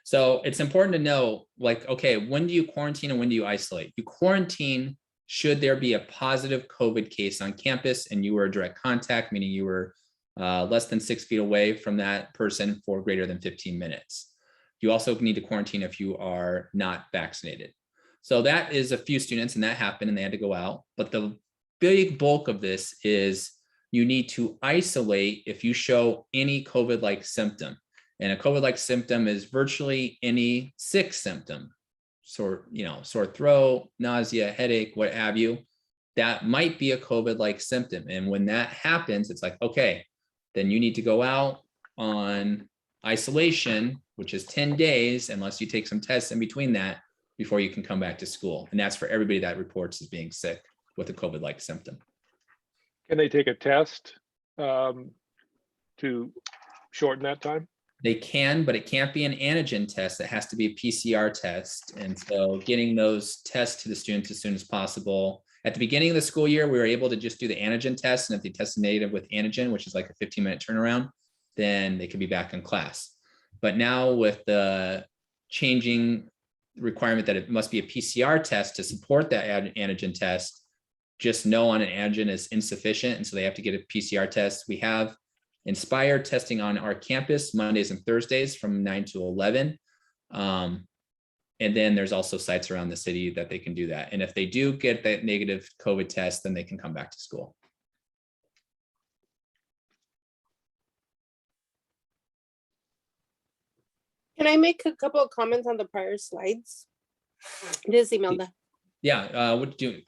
So it's important to know, like, okay, when do you quarantine and when do you isolate? You quarantine should there be a positive COVID case on campus and you were a direct contact, meaning you were less than 6 feet away from that person for greater than 15 minutes. You also need to quarantine if you are not vaccinated. So that is a few students, and that happened and they had to go out. But the big bulk of this is you need to isolate if you show any COVID-like symptom. And a COVID-like symptom is virtually any sick symptom. Sore throat, nausea, headache, what have you. That might be a COVID-like symptom. And when that happens, it's like, okay, then you need to go out on isolation, which is 10 days, unless you take some tests in between that, before you can come back to school. And that's for everybody that reports as being sick with a COVID-like symptom. Can they take a test to shorten that time? They can, but it can't be an antigen test. It has to be a PCR test. And so getting those tests to the students as soon as possible. At the beginning of the school year, we were able to just do the antigen test. And if they tested negative with antigen, which is like a 15-minute turnaround, then they could be back in class. But now with the changing requirement that it must be a PCR test to support that antigen test, just no on an antigen is insufficient. And so they have to get a PCR test. We have Inspire testing on our campus Mondays and Thursdays from 9 to 11. And then there's also sites around the city that they can do that. And if they do get that negative COVID test, then they can come back to school. Can I make a couple of comments on the prior slides? This email. Yeah,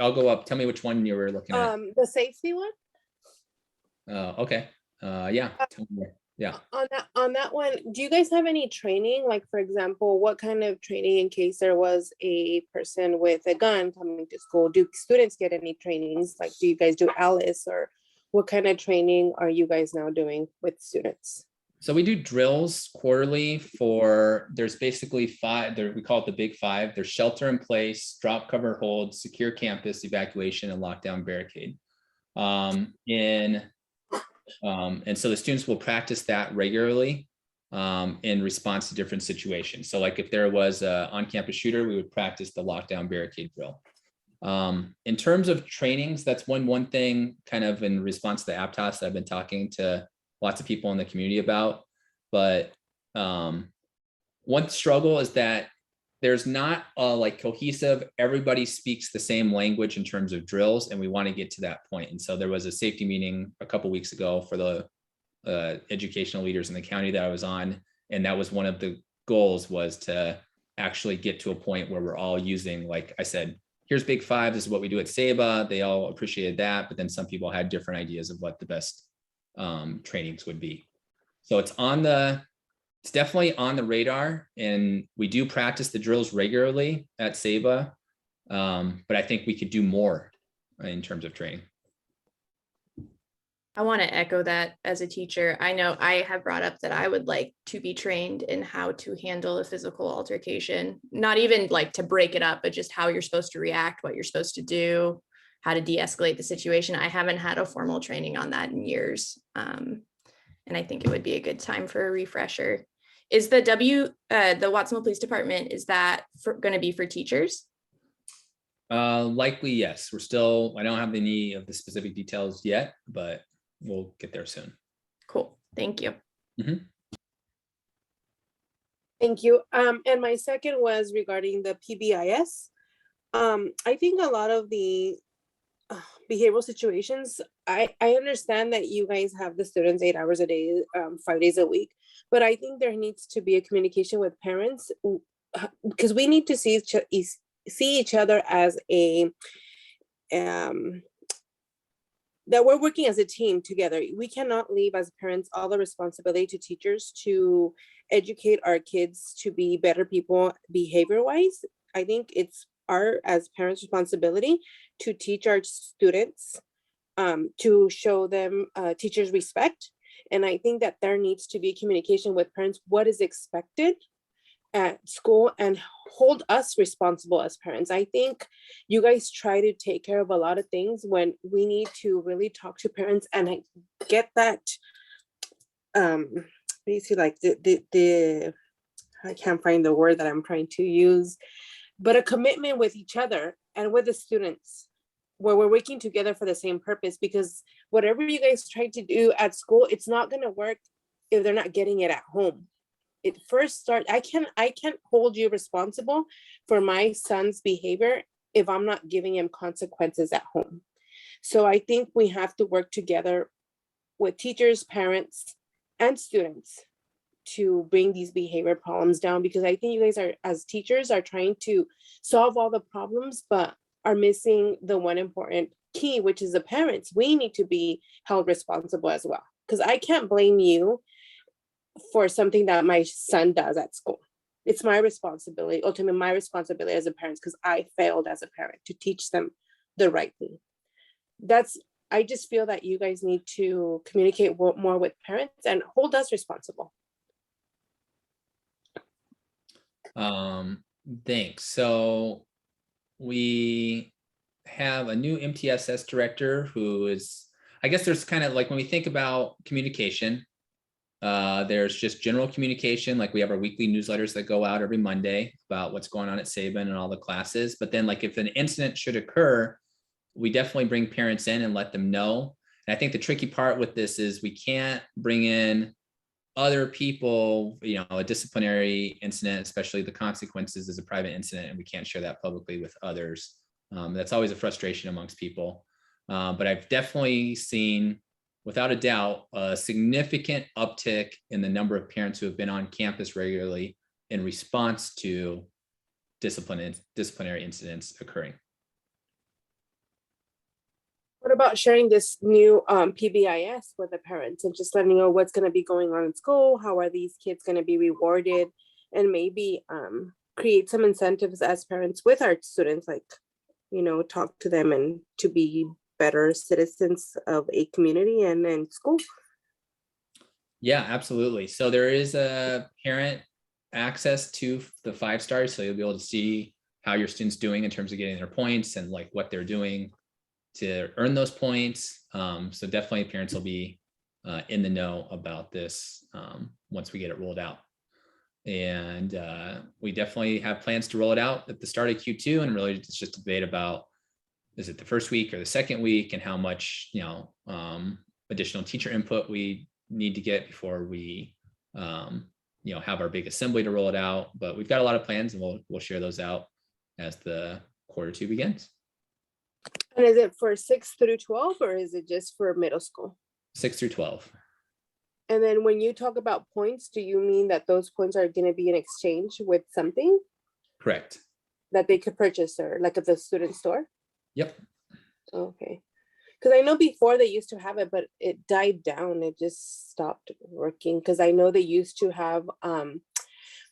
I'll go up. Tell me which one you were looking at. The safety one. Okay. Yeah. Tell me more. Yeah. On that one, do you guys have any training? Like, for example, what kind of training in case there was a person with a gun coming to school? Do students get any trainings? Like, do you guys do ALICE, or what kind of training are you guys now doing with students? So we do drills quarterly for, there's basically 5, we call it the big 5. There's shelter in place, drop, cover, hold, secure campus, evacuation, and lockdown barricade. And so the students will practice that regularly in response to different situations. So like if there was an on-campus shooter, we would practice the lockdown barricade drill. In terms of trainings, that's one thing kind of in response to the Aptos that I've been talking to lots of people in the community about. But one struggle is that there's not a like cohesive, everybody speaks the same language in terms of drills, and we want to get to that point. And so there was a safety meeting a couple of weeks ago for the educational leaders in the county that I was on. And that was one of the goals, was to actually get to a point where we're all using, like I said, here's Big 5, this is what we do at SABA. They all appreciated that, but then some people had different ideas of what the best trainings would be. So it's definitely on the radar, and we do practice the drills regularly at SABA, but I think we could do more in terms of training. I want to echo that as a teacher. I know I have brought up that I would like to be trained in how to handle a physical altercation, not even like to break it up, but just how you're supposed to react, what you're supposed to do, how to de-escalate the situation. I haven't had a formal training on that in years. And I think it would be a good time for a refresher. Is the Watsonville Police Department, is that going to be for teachers? Likely, yes. I don't have any of the specific details yet, but we'll get there soon. Cool. Thank you. Thank you. And my second was regarding the PBIS. I think a lot of the behavioral situations, I understand that you guys have the students 8 hours a day, 5 days a week, but I think there needs to be a communication with parents because we need to see each other as that we're working as a team together. We cannot leave as parents all the responsibility to teachers to educate our kids to be better people behavior-wise. I think it's our as parents' responsibility to teach our students, to show them teachers respect. And I think that there needs to be communication with parents, what is expected at school, and hold us responsible as parents. I think you guys try to take care of a lot of things when we need to really talk to parents and get that, basically like the I can't find the word that I'm trying to use, but a commitment with each other and with the students where we're working together for the same purpose, because whatever you guys try to do at school, it's not going to work if they're not getting it at home. It first starts, I can't hold you responsible for my son's behavior if I'm not giving him consequences at home. So I think we have to work together with teachers, parents, and students to bring these behavior problems down, because I think you guys are, as teachers, are trying to solve all the problems, but are missing the one important key, which is the parents. We need to be held responsible as well, because I can't blame you for something that my son does at school. It's my responsibility, ultimately my responsibility as a parent, because I failed as a parent to teach them the right thing. I just feel that you guys need to communicate more with parents and hold us responsible. Thanks. So we have a new MTSS director who is, I guess there's kind of like, when we think about communication, there's just general communication, like we have our weekly newsletters that go out every Monday about what's going on at Saban and all the classes. But then like if an incident should occur, we definitely bring parents in and let them know. And I think the tricky part with this is we can't bring in other people, a disciplinary incident, especially the consequences is a private incident, and we can't share that publicly with others. That's always a frustration amongst people. But I've definitely seen, without a doubt, a significant uptick in the number of parents who have been on campus regularly in response to disciplinary incidents occurring. What about sharing this new PBIS with the parents and just letting them know what's going to be going on in school? How are these kids going to be rewarded? And maybe create some incentives as parents with our students, like, talk to them and to be better citizens of a community and school. Yeah, absolutely. So there is a parent access to the 5 stars. So you'll be able to see how your student's doing in terms of getting their points and like what they're doing to earn those points. So definitely parents will be in the know about this once we get it rolled out. And we definitely have plans to roll it out at the start of Q2, and really it's just a debate about, is it the first week or the second week, and how much additional teacher input we need to get before we have our big assembly to roll it out. But we've got a lot of plans, and we'll share those out as the Q2 begins. And is it for 6 through 12, or is it just for middle school? 6 through 12. And then when you talk about points, do you mean that those points are going to be in exchange with something? Correct. That they could purchase, or like at the student store? Yep. Okay. Because I know before they used to have it, but it died down. It just stopped working. Because I know they used to have,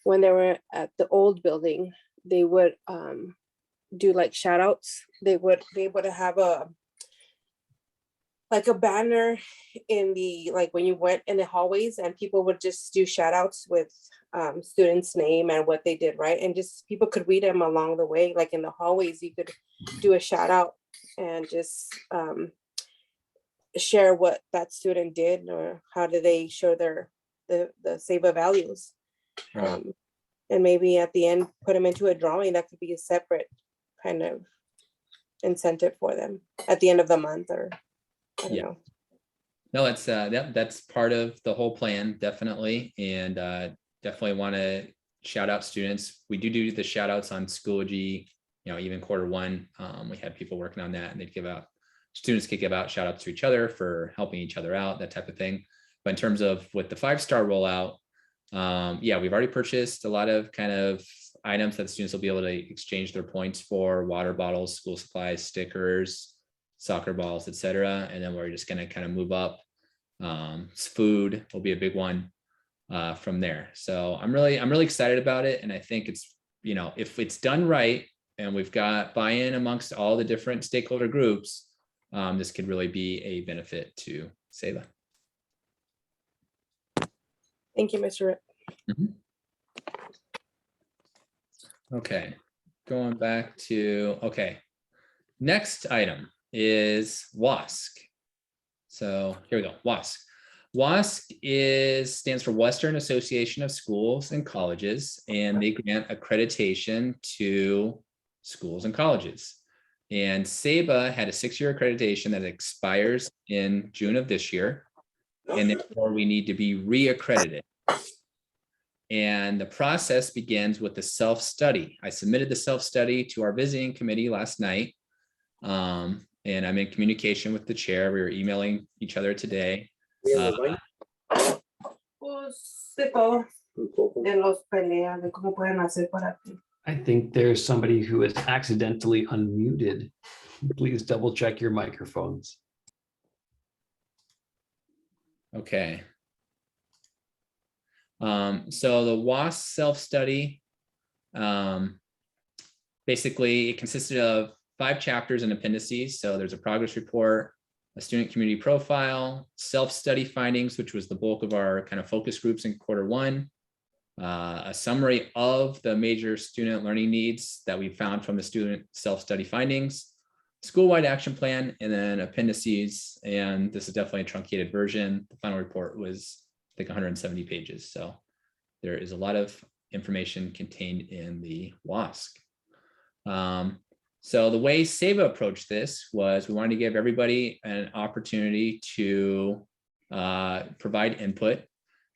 when they were at the old building, they would do like shout outs. They would have a like a banner in the, like when you went in the hallways and people would just do shout outs with students' name and what they did, right? And just people could read them along the way, like in the hallways, you could do a shout out and just share what that student did or how did they show the SEBA values. Right. And maybe at the end, put them into a drawing that could be a separate kind of incentive for them at the end of the month, or I don't Yeah. know. No, that's part of the whole plan, definitely. And definitely want to shout out students. We do the shout outs on Schoology, even Q1. We had people working on that, and students could give out shout outs to each other for helping each other out, that type of thing. But in terms of with the 5-star rollout, we've already purchased a lot of kind of items that students will be able to exchange their points for: water bottles, school supplies, stickers, soccer balls, etc. And then we're just going to kind of move up. Food will be a big one from there. So I'm really excited about it. And I think it's, if it's done right and we've got buy-in amongst all the different stakeholder groups, this could really be a benefit to SEBA. Thank you, Mr. Rip. Okay, going back to, next item is WASC. So here we go, WASC. WASC stands for Western Association of Schools and Colleges, and they grant accreditation to schools and colleges. And SEBA had a 6-year accreditation that expires in June of this year, and therefore we need to be re-accredited. And the process begins with the self-study. I submitted the self-study to our visiting committee last night. And I'm in communication with the chair. We were emailing each other today. I think there's somebody who is accidentally unmuted. Please double check your microphones. Okay. So the WASC self-study, basically it consisted of 5 chapters and appendices. So there's a progress report, a student community profile, self-study findings, which was the bulk of our kind of focus groups in Q1, a summary of the major student learning needs that we found from the student self-study findings, school-wide action plan, and then appendices. And this is definitely a truncated version. The final report was, I think, 170 pages. So there is a lot of information contained in the WASC. So the way SEBA approached this was we wanted to give everybody an opportunity to provide input.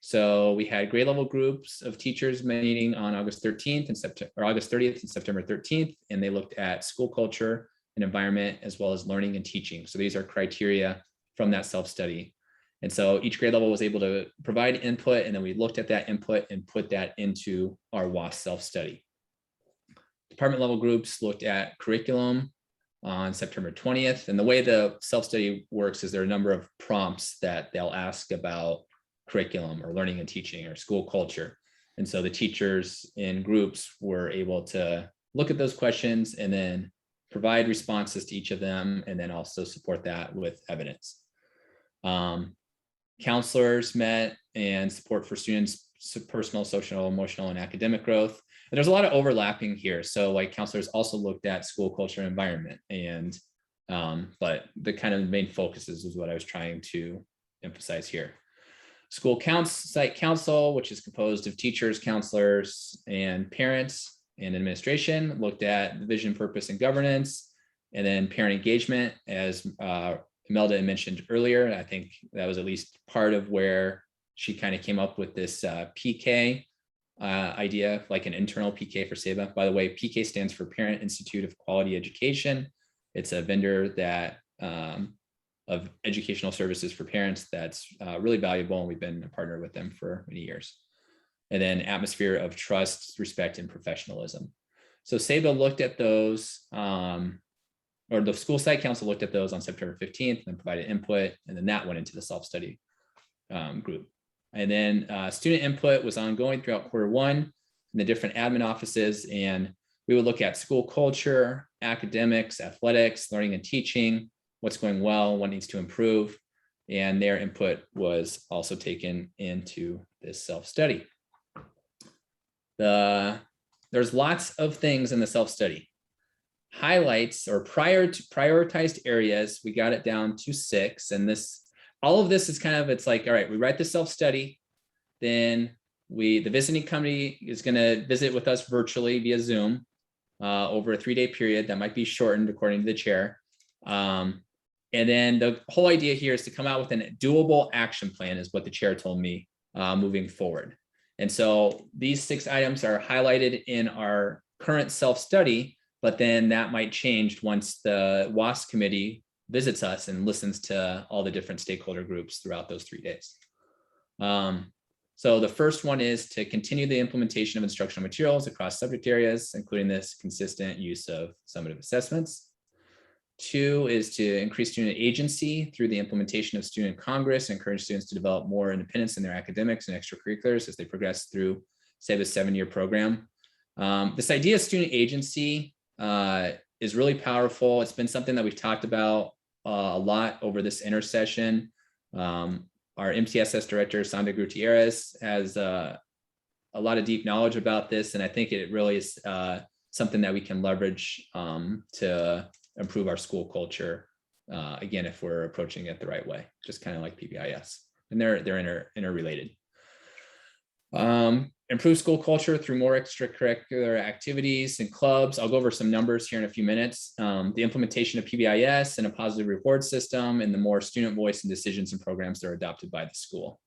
So we had grade level groups of teachers meeting on August 13th and August 30th and September 13th, and they looked at school culture and environment as well as learning and teaching. So these are criteria from that self-study. And so each grade level was able to provide input, and then we looked at that input and put that into our WASC self-study. Department level groups looked at curriculum on September 20th. And the way the self-study works is there are a number of prompts that they'll ask about curriculum or learning and teaching or school culture. And so the teachers in groups were able to look at those questions and then provide responses to each of them, and then also support that with evidence. Counselors met and support for students' personal, social, emotional, and academic growth. And there's a lot of overlapping here. So like counselors also looked at school culture and environment, and but the kind of main focuses is what I was trying to emphasize here. School site council, which is composed of teachers, counselors, and parents and administration, looked at the vision, purpose, and governance, and then parent engagement, as Imelda had mentioned earlier. I think that was at least part of where she kind of came up with this PK idea, like an internal PK for SEBA. By the way, PK stands for Parent Institute of Quality Education. It's a vendor that of educational services for parents that's really valuable, and we've been a partner with them for many years. And then atmosphere of trust, respect, and professionalism. So SEBA looked at those, or the school site council looked at those on September 15th and provided input, and then that went into the self-study group. And then student input was ongoing throughout Q1 in the different admin offices, and we would look at school culture, academics, athletics, learning and teaching, what's going well, what needs to improve, and their input was also taken into this self-study. There's lots of things in the self-study. Highlights or prioritized areas, we got it down to 6, and all of this is kind of, it's like, all right, we write the self-study, then the visiting committee is going to visit with us virtually via Zoom over a 3-day period that might be shortened according to the chair. And then the whole idea here is to come out with a doable action plan, is what the chair told me, moving forward. And so these 6 items are highlighted in our current self-study, but then that might change once the WASC committee visits us and listens to all the different stakeholder groups throughout those 3 days. So the first one is to continue the implementation of instructional materials across subject areas, including this consistent use of summative assessments. 2 is to increase student agency through the implementation of student congress and encourage students to develop more independence in their academics and extracurriculars as they progress through SEBA's 7-year program. This idea of student agency is really powerful. It's been something that we've talked about a lot over this intersession. Our MTSS director, Sandra Gutierrez, has a lot of deep knowledge about this, and I think it really is something that we can leverage to improve our school culture, again, if we're approaching it the right way, just kind of like PBIS, and they're interrelated. Improve school culture through more extracurricular activities and clubs. I'll go over some numbers here in a few minutes. The implementation of PBIS and a positive reward system, and the more student voice and decisions and programs that are adopted by the school.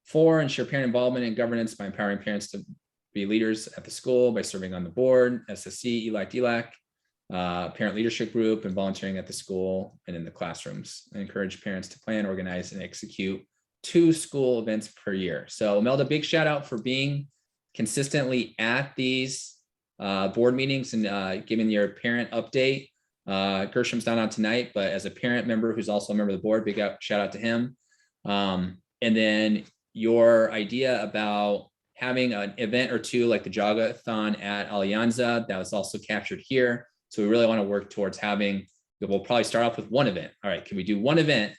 4, ensure parent involvement and governance by empowering parents to be leaders at the school by serving on the board, SSC, ELAC, DLAC, parent leadership group, and volunteering at the school and in the classrooms. I encourage parents to plan, organize, and execute 2 school events per year. So Imelda, big shout out for being consistently at these board meetings and giving your parent update. Gersham's not on tonight, but as a parent member who's also a member of the board, big shout out to him. And then your idea about having an event or 2 like the Jogathon at Alianza, that was also captured here. So we really want to work towards having, we'll probably start off with 1 event. All right, can we do 1 event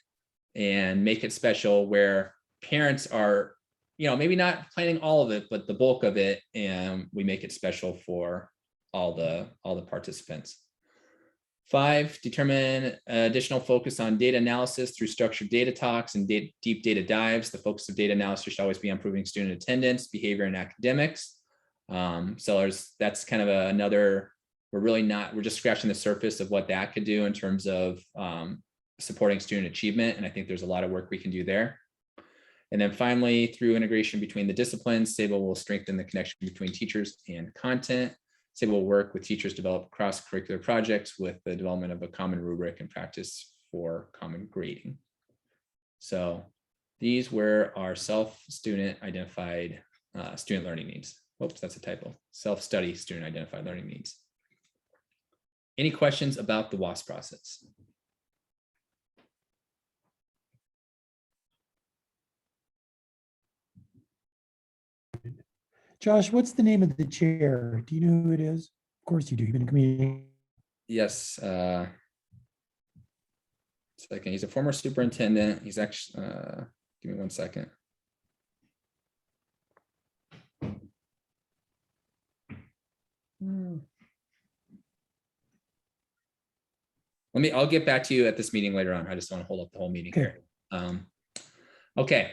and make it special where parents are, maybe not planning all of it, but the bulk of it, and we make it special for all the participants. 5, determine additional focus on data analysis through structured data talks and deep data dives. The focus of data analysis should always be on improving student attendance, behavior, and academics. So that's kind of another, we're just scratching the surface of what that could do in terms of supporting student achievement. And I think there's a lot of work we can do there. And then finally, through integration between the disciplines, SABLE will strengthen the connection between teachers and content. SABLE will work with teachers to develop cross-curricular projects with the development of a common rubric and practice for common grading. So these were our self-student identified student learning needs. Oops, that's a typo. Self-study student identified learning needs. Any questions about the WASP process? Josh, what's the name of the chair? Do you know who it is? Of course you do. You've been in community. Yes. Second, he's a former superintendent. He's actually, give me 1 second. I'll get back to you at this meeting later on. I just want to hold up the whole meeting here. Okay.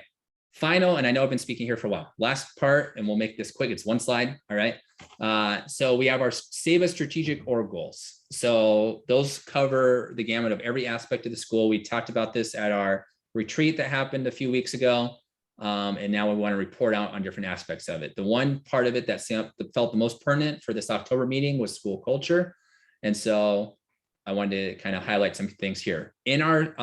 Final, and I know I've been speaking here for a while. Last part, and we'll make this quick. It's 1 slide. All right. So we have our SABA strategic org goals. So those cover the gamut of every aspect of the school. We talked about this at our retreat that happened a few weeks ago. And now we want to report out on different aspects of it. The one part of it that felt the most pertinent for this October meeting was school culture. And so I wanted to kind of highlight some things here. In our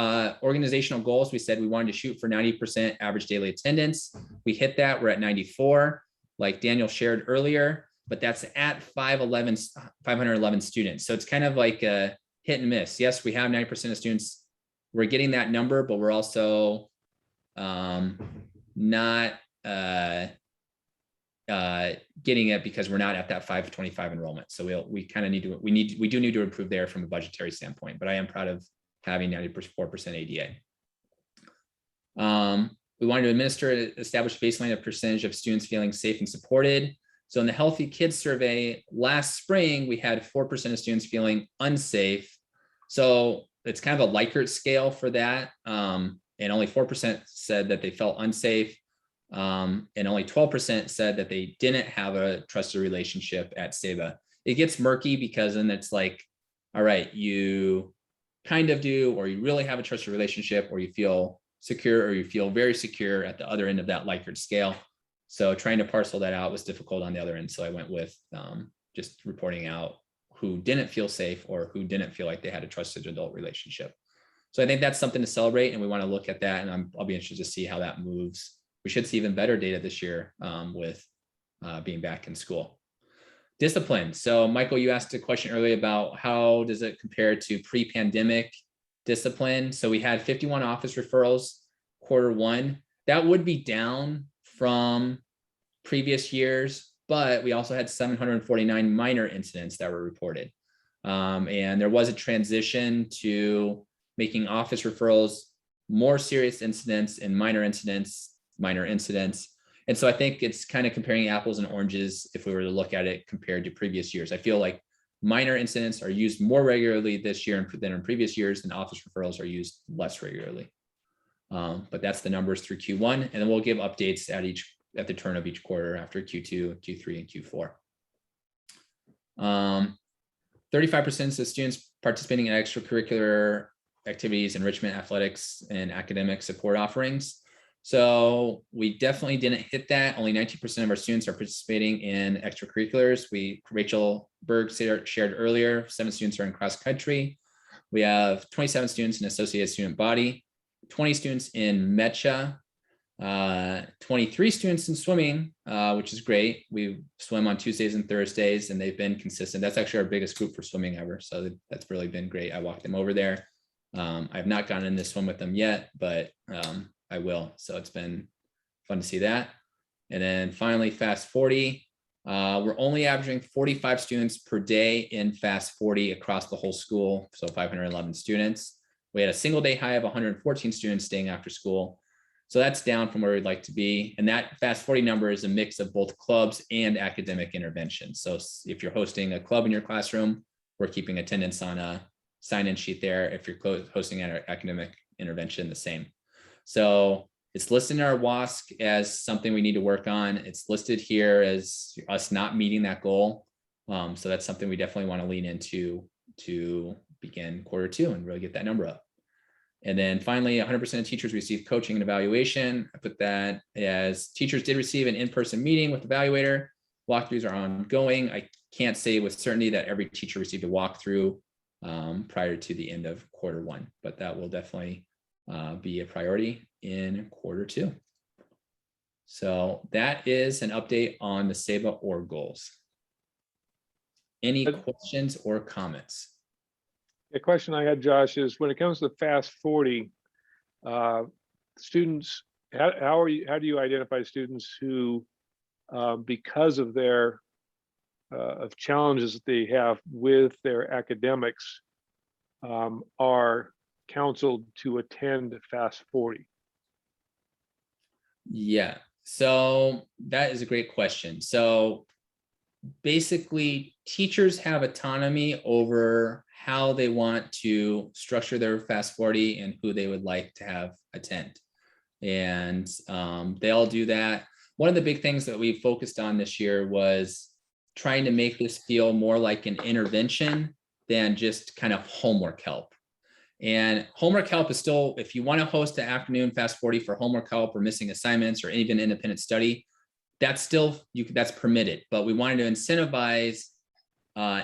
organizational goals, we said we wanted to shoot for 90% average daily attendance. We hit that. We're at 94, like Daniel shared earlier, but that's at 511 students. So it's kind of like a hit and miss. Yes, we have 90% of students. We're getting that number, but we're also not getting it because we're not at that 525 enrollment. So we kind of need to, we do need to improve there from a budgetary standpoint, but I am proud of having 94% ADA. We wanted to establish a baseline of percentage of students feeling safe and supported. So in the Healthy Kids survey last spring, we had 4% of students feeling unsafe. So it's kind of a Likert scale for that. And only 4% said that they felt unsafe. And only 12% said that they didn't have a trusted relationship at SEBA. It gets murky because then it's like, all right, you kind of do, or you really have a trusted relationship, or you feel secure, or you feel very secure at the other end of that Likert scale. So trying to parcel that out was difficult on the other end. So I went with just reporting out who didn't feel safe or who didn't feel like they had a trusted adult relationship. So I think that's something to celebrate, and we want to look at that, and I'll be interested to see how that moves. We should see even better data this year with being back in school. Discipline. So Michael, you asked a question earlier about how does it compare to pre-pandemic discipline. So we had 51 office referrals Q1. That would be down from previous years, but we also had 749 minor incidents that were reported. And there was a transition to making office referrals more serious incidents and minor incidents. And so I think it's kind of comparing apples and oranges if we were to look at it compared to previous years. I feel like minor incidents are used more regularly this year than in previous years, and office referrals are used less regularly. But that's the numbers through Q1, and then we'll give updates at the turn of each quarter after Q2, Q3, and Q4. 35% of students participating in extracurricular activities, enrichment, athletics, and academic support offerings. So we definitely didn't hit that. Only 19% of our students are participating in extracurriculars. Rachel Berg shared earlier, 7 students are in cross country. We have 27 students in associated student body, 20 students in MECHA, 23 students in swimming, which is great. We swim on Tuesdays and Thursdays, and they've been consistent. That's actually our biggest group for swimming ever. So that's really been great. I walked them over there. I've not gone in this swim with them yet, but I will. So it's been fun to see that. And then finally, Fast 40. We're only averaging 45 students per day in Fast 40 across the whole school. So 511 students. We had a single day high of 114 students staying after school. So that's down from where we'd like to be. And that Fast 40 number is a mix of both clubs and academic intervention. So if you're hosting a club in your classroom, we're keeping attendance on a sign-in sheet there. If you're hosting an academic intervention, the same. So it's listed in our WASC as something we need to work on. It's listed here as us not meeting that goal. So that's something we definitely want to lean into to begin Q2 and really get that number up. And then finally, 100% of teachers receive coaching and evaluation. I put that as teachers did receive an in-person meeting with the evaluator. Walkthroughs are ongoing. I can't say with certainty that every teacher received a walkthrough prior to the end of Q1, but that will definitely be a priority in Q2. So that is an update on the SEBA org goals. Any questions or comments? The question I had, Josh, is when it comes to Fast 40, students, how do you identify students who, because of their of challenges that they have with their academics, are counseled to attend Fast 40? Yeah, so that is a great question. So basically, teachers have autonomy over how they want to structure their Fast 40 and who they would like to have attend. And they all do that. One of the big things that we focused on this year was trying to make this feel more like an intervention than just kind of homework help. And homework help is still, if you want to host an afternoon Fast 40 for homework help or missing assignments or even independent study, that's still, that's permitted. But we wanted to incentivize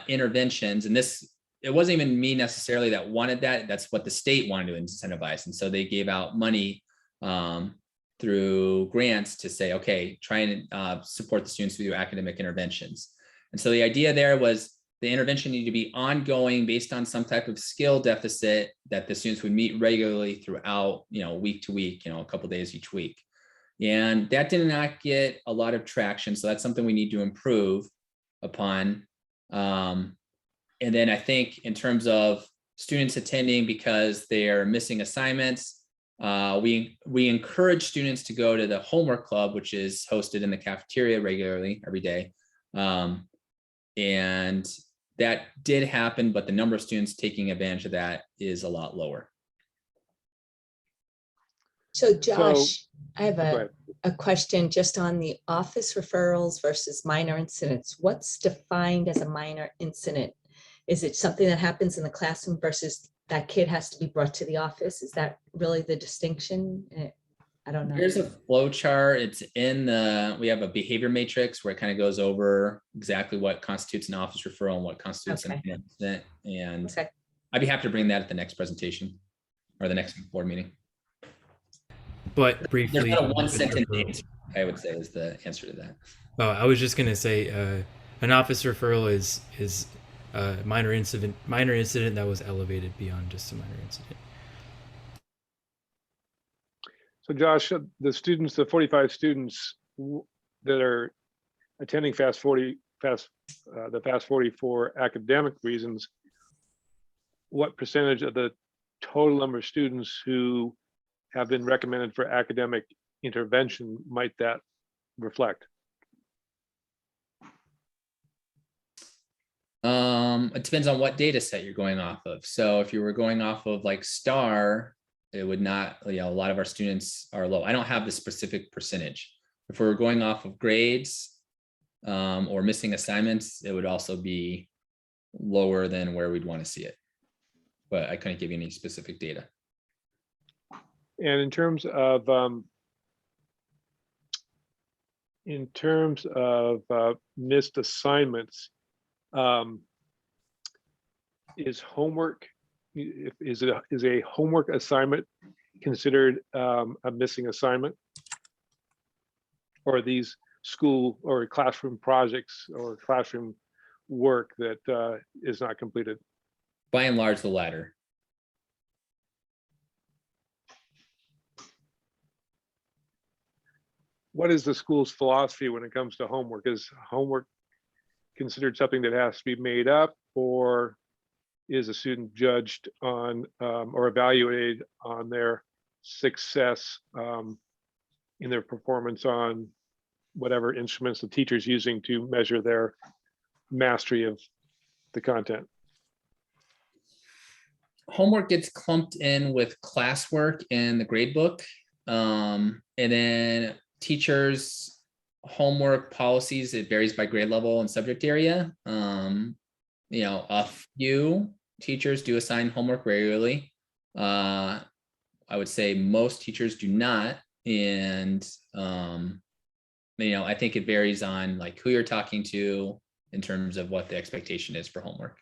interventions. And it wasn't even me necessarily that wanted that. That's what the state wanted to incentivize. And so they gave out money through grants to say, okay, try and support the students through academic interventions. And so the idea there was the intervention needed to be ongoing based on some type of skill deficit that the students would meet regularly throughout, week to week, a couple of days each week. And that did not get a lot of traction. So that's something we need to improve upon. And then I think in terms of students attending because they are missing assignments, we encourage students to go to the homework club, which is hosted in the cafeteria regularly every day. And that did happen, but the number of students taking advantage of that is a lot lower. So Josh, I have Go ahead. a question just on the office referrals versus minor incidents. What's defined as a minor incident? Is it something that happens in the classroom versus that kid has to be brought to the office? Is that really the distinction? I don't know. Here's a flow chart. It's in we have a behavior matrix where it kind of goes over exactly what constitutes an office referral and what constitutes an incident. And Okay. I'd be happy to bring that at the next presentation or the next board meeting. But There's briefly, not a one office sentence referral- answer, I would say, is the answer to that. Oh, I was just gonna say, an office referral is a minor incident that was elevated beyond just a minor incident. So Josh, the students, the 45 students that are attending the Fast 40 for academic reasons, what percentage of the total number of students who have been recommended for academic intervention might that reflect? It depends on what data set you're going off of. So if you were going off of like STAR, it would not, a lot of our students are low. I don't have the specific percentage. If we're going off of grades or missing assignments, it would also be lower than where we'd want to see it. But I couldn't give you any specific data. And in terms of missed assignments, is a homework assignment considered a missing assignment? Or are these school or classroom projects or classroom work that is not completed? By and large, the latter. What is the school's philosophy when it comes to homework? Is homework considered something that has to be made up, or is a student judged on or evaluated on their success in their performance on whatever instruments the teacher's using to measure their mastery of the content? Homework gets clumped in with classwork in the grade book. And then teachers' homework policies, it varies by grade level and subject area. A few teachers do assign homework regularly. I would say most teachers do not. And, I think it varies on like who you're talking to in terms of what the expectation is for homework.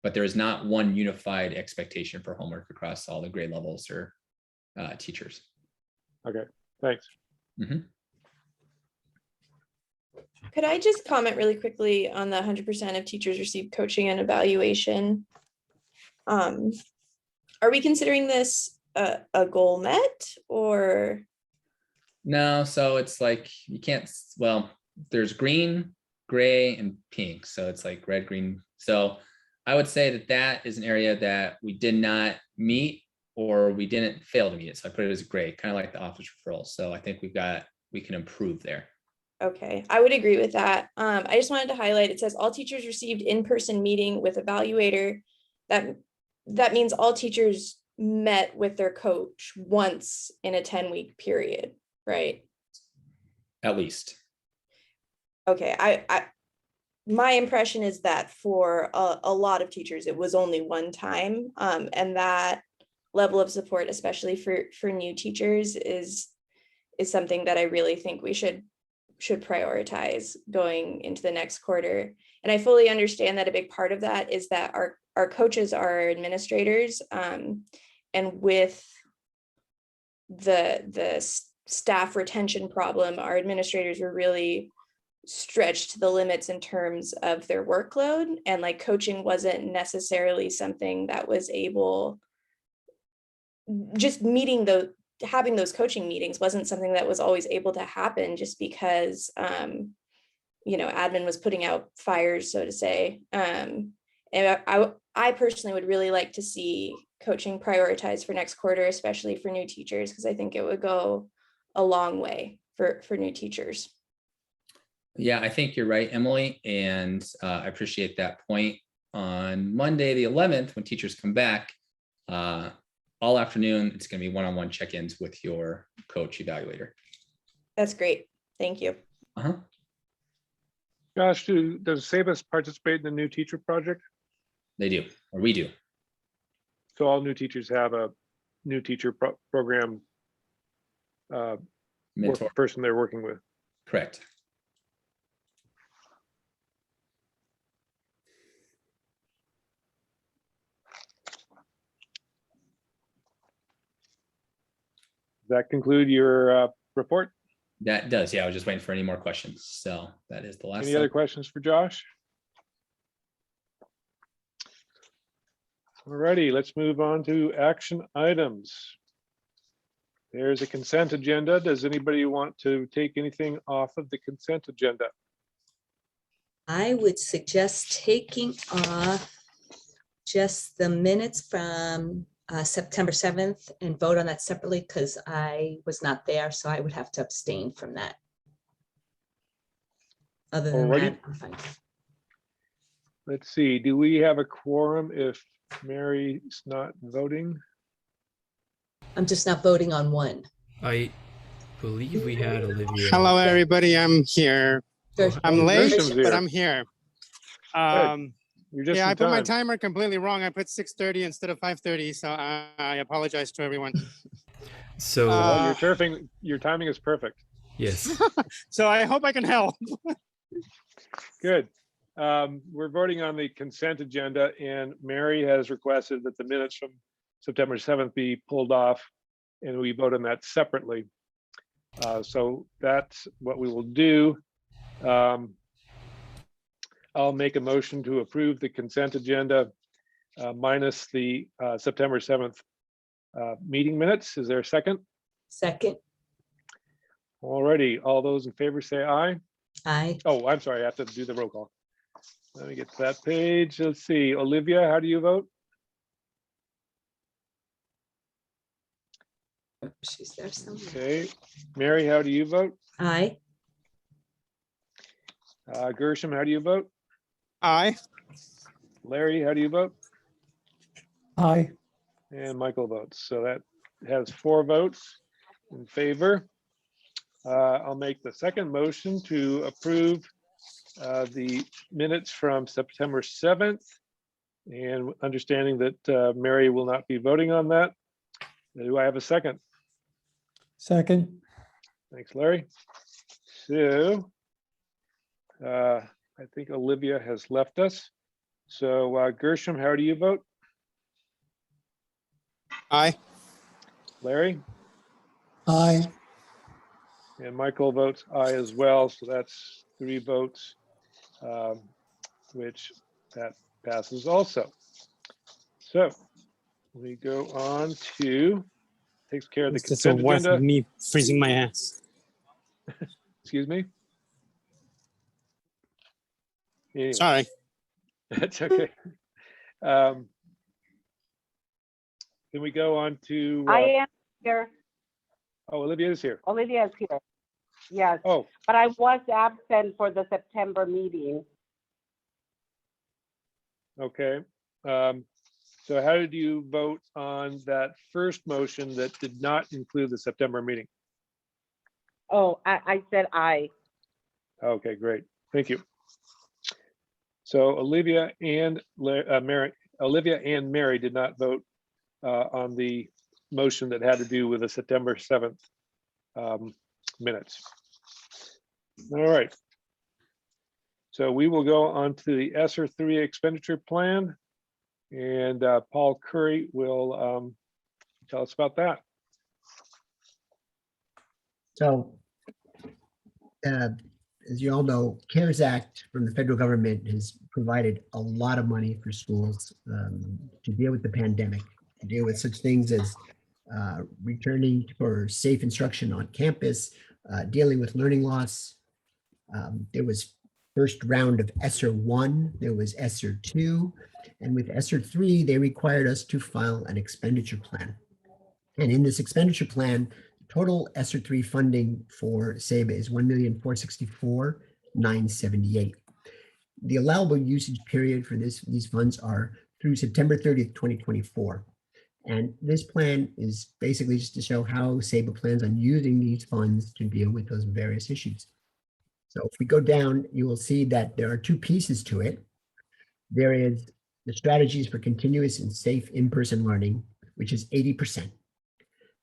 But there is not one unified expectation for homework across all the grade levels or teachers. Okay, thanks. Mhm. Could I just comment really quickly on the 100% of teachers receive coaching and evaluation? Are we considering this a goal met or? No, so it's like you can't, well, there's green, gray, and pink. So it's like red, green. So I would say that is an area that we did not meet or we didn't fail to meet it. So I put it as gray, kind of like the office referral. So I think we can improve there. Okay, I would agree with that. I just wanted to highlight, it says all teachers received in-person meeting with evaluator. That means all teachers met with their coach once in a 10-week period, right? At least. Okay, my impression is that for a lot of teachers, it was only one time. And that level of support, especially for new teachers, is something that I really think we should prioritize going into the next quarter. And I fully understand that a big part of that is that our coaches are administrators, and with the staff retention problem, our administrators were really stretched to the limits in terms of their workload, and like coaching wasn't necessarily something that was able, just meeting having those coaching meetings wasn't something that was always able to happen just because, admin was putting out fires, so to say. And I personally would really like to see coaching prioritized for next quarter, especially for new teachers, because I think it would go a long way for new teachers. Yeah, I think you're right, Emily, and I appreciate that point. On Monday, the 11th, when teachers come back, all afternoon, it's going to be one-on-one check-ins with your coach evaluator. That's great. Thank you. Uh-huh. Josh, does Sabus participate in the new teacher project? They do, or we do. So all new teachers have a new teacher program Mentor, person they're working with. correct. Does that conclude your report? That does, yeah. I was just waiting for any more questions. So that is the last. Any other slide. questions for Josh? Alrighty, let's move on to action items. There's a consent agenda. Does anybody want to take anything off of the consent agenda? I would suggest taking off just the minutes from September 7th and vote on that separately because I was not there, so I would have to abstain from that. Other than Alrighty. that, I'm fine. Let's see, do we have a quorum if Mary's not voting? I'm just not voting on one. I believe we had Olivia. Hello, everybody. I'm here. There's- I'm late, Grisham's here. but I'm here. You're just Yeah, I in put my time. timer completely wrong. I put 6:30 instead of 5:30, so I apologize to everyone. So Well, your timing is perfect. yes, So I hope I can help. Good. We're voting on the consent agenda and Mary has requested that the minutes from September 7th be pulled off and we vote on that separately. So that's what we will do. I'll make a motion to approve the consent agenda minus the September 7th meeting minutes. Is there a second? Second, Alrighty, all those in favor say aye. aye. Oh, I'm sorry, I have to do the roll call. Let me get to that page. Let's see, Olivia, how do you vote? She's there somewhere. Okay, Mary, how do you vote? Aye. Gershom, how do you vote? Aye. Larry, how do you vote? Aye. And Michael votes. So that has 4 votes in favor. I'll make the second motion to approve the minutes from September 7th. And understanding that Mary will not be voting on that. Do I have a second? Second. Thanks, Larry. So I think Olivia has left us. So Gershom, how do you vote? Aye. Larry? Aye. And Michael votes aye as well. So that's 3 votes, which that passes also. So we go on to, takes care of the It's just a consent worth of agenda. me freezing my ass. Excuse me? Anyway, Sorry. that's okay. Can we go on to, I am here. oh, Olivia is here. Olivia is here. Yes, Oh, but I was absent for the September meeting. okay. So how did you vote on that first motion that did not include the September meeting? Oh, I said aye. Okay, great. Thank you. So Olivia and Mary did not vote on the motion that had to do with the September 7th minutes. All right. So we will go on to the ESSER 3 expenditure plan. And Paul Curry will tell us about that. So, as you all know, CARES Act from the federal government has provided a lot of money for schools to deal with the pandemic, to deal with such things as returning for safe instruction on campus, dealing with learning loss. There was first round of ESSER 1, there was ESSER 2, and with ESSER 3, they required us to file an expenditure plan. And in this expenditure plan, total ESSER 3 funding for SABA is $1,464,978. The allowable usage period for these funds are through September 30th, 2024. And this plan is basically just to show how SABA plans on using these funds to deal with those various issues. So if we go down, you will see that there are two pieces to it. There is the strategies for continuous and safe in-person learning, which is 80%.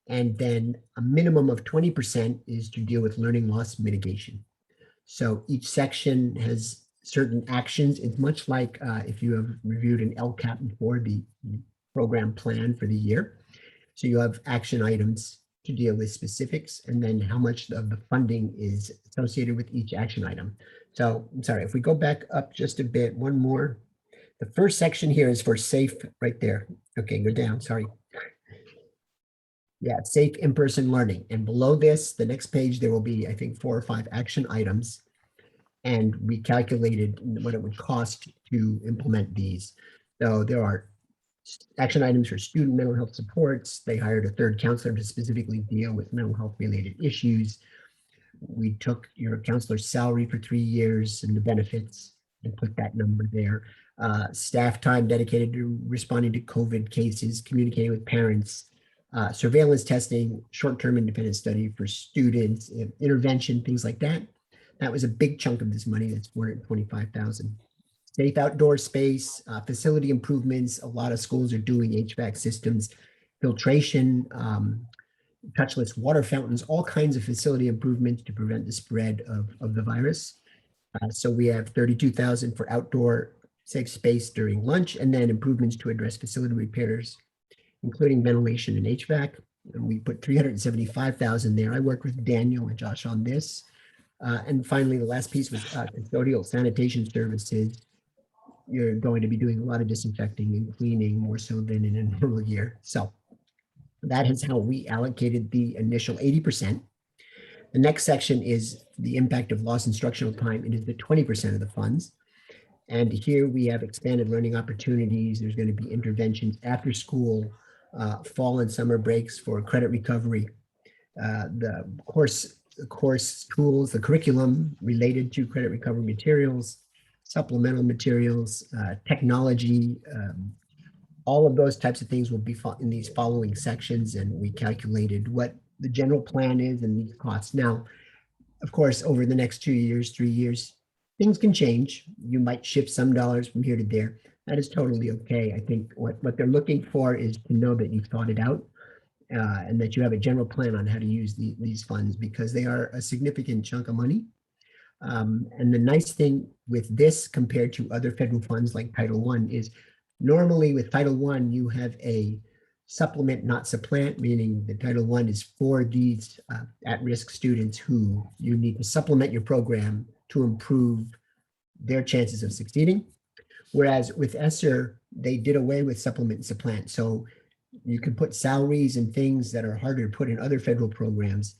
And then a minimum of 20% is to deal with learning loss mitigation. So each section has certain actions. It's much like if you have reviewed an LCAP before, the program plan for the year. So you have action items to deal with specifics, and then how much of the funding is associated with each action item. So I'm sorry, if we go back up just a bit, one more. The first section here is for safe, right there. Okay, go down, sorry. Yeah, safe in-person learning. And below this, the next page, there will be, I think, 4 or 5 action items. And we calculated what it would cost to implement these. So there are action items for student mental health supports. They hired a third counselor to specifically deal with mental health related issues. We took your counselor's salary for 3 years and the benefits and put that number there. Staff time dedicated to responding to COVID cases, communicating with parents, surveillance testing, short-term independent study for students, intervention, things like that. That was a big chunk of this money. That's $425,000. Safe outdoor space, facility improvements. A lot of schools are doing HVAC systems, filtration, touchless water fountains, all kinds of facility improvements to prevent the spread of the virus. So we have $32,000 for outdoor safe space during lunch, and then improvements to address facility repairs, including ventilation and HVAC. And we put $375,000 there. I worked with Daniel and Josh on this. And finally, the last piece was custodial sanitation services. You're going to be doing a lot of disinfecting and cleaning, more so than in a normal year. So that is how we allocated the initial 80%. The next section is the impact of lost instructional time. It is the 20% of the funds. And here we have expanded learning opportunities. There's going to be interventions after school, fall and summer breaks for credit recovery, the course tools, the curriculum related to credit recovery materials, supplemental materials, technology, all of those types of things will be in these following sections, and we calculated what the general plan is and these costs. Now, of course, over the next 2 years, 3 years, things can change. You might shift some dollars from here to there. That is totally okay. I think what they're looking for is to know that you've thought it out and that you have a general plan on how to use these funds, because they are a significant chunk of money. And the nice thing with this compared to other federal funds like Title I is normally with Title I, you have a supplement, not supplant, meaning the Title I is for these at-risk students who you need to supplement your program to improve their chances of succeeding. Whereas with ESSER, they did away with supplement and supplant. So you can put salaries and things that are harder to put in other federal programs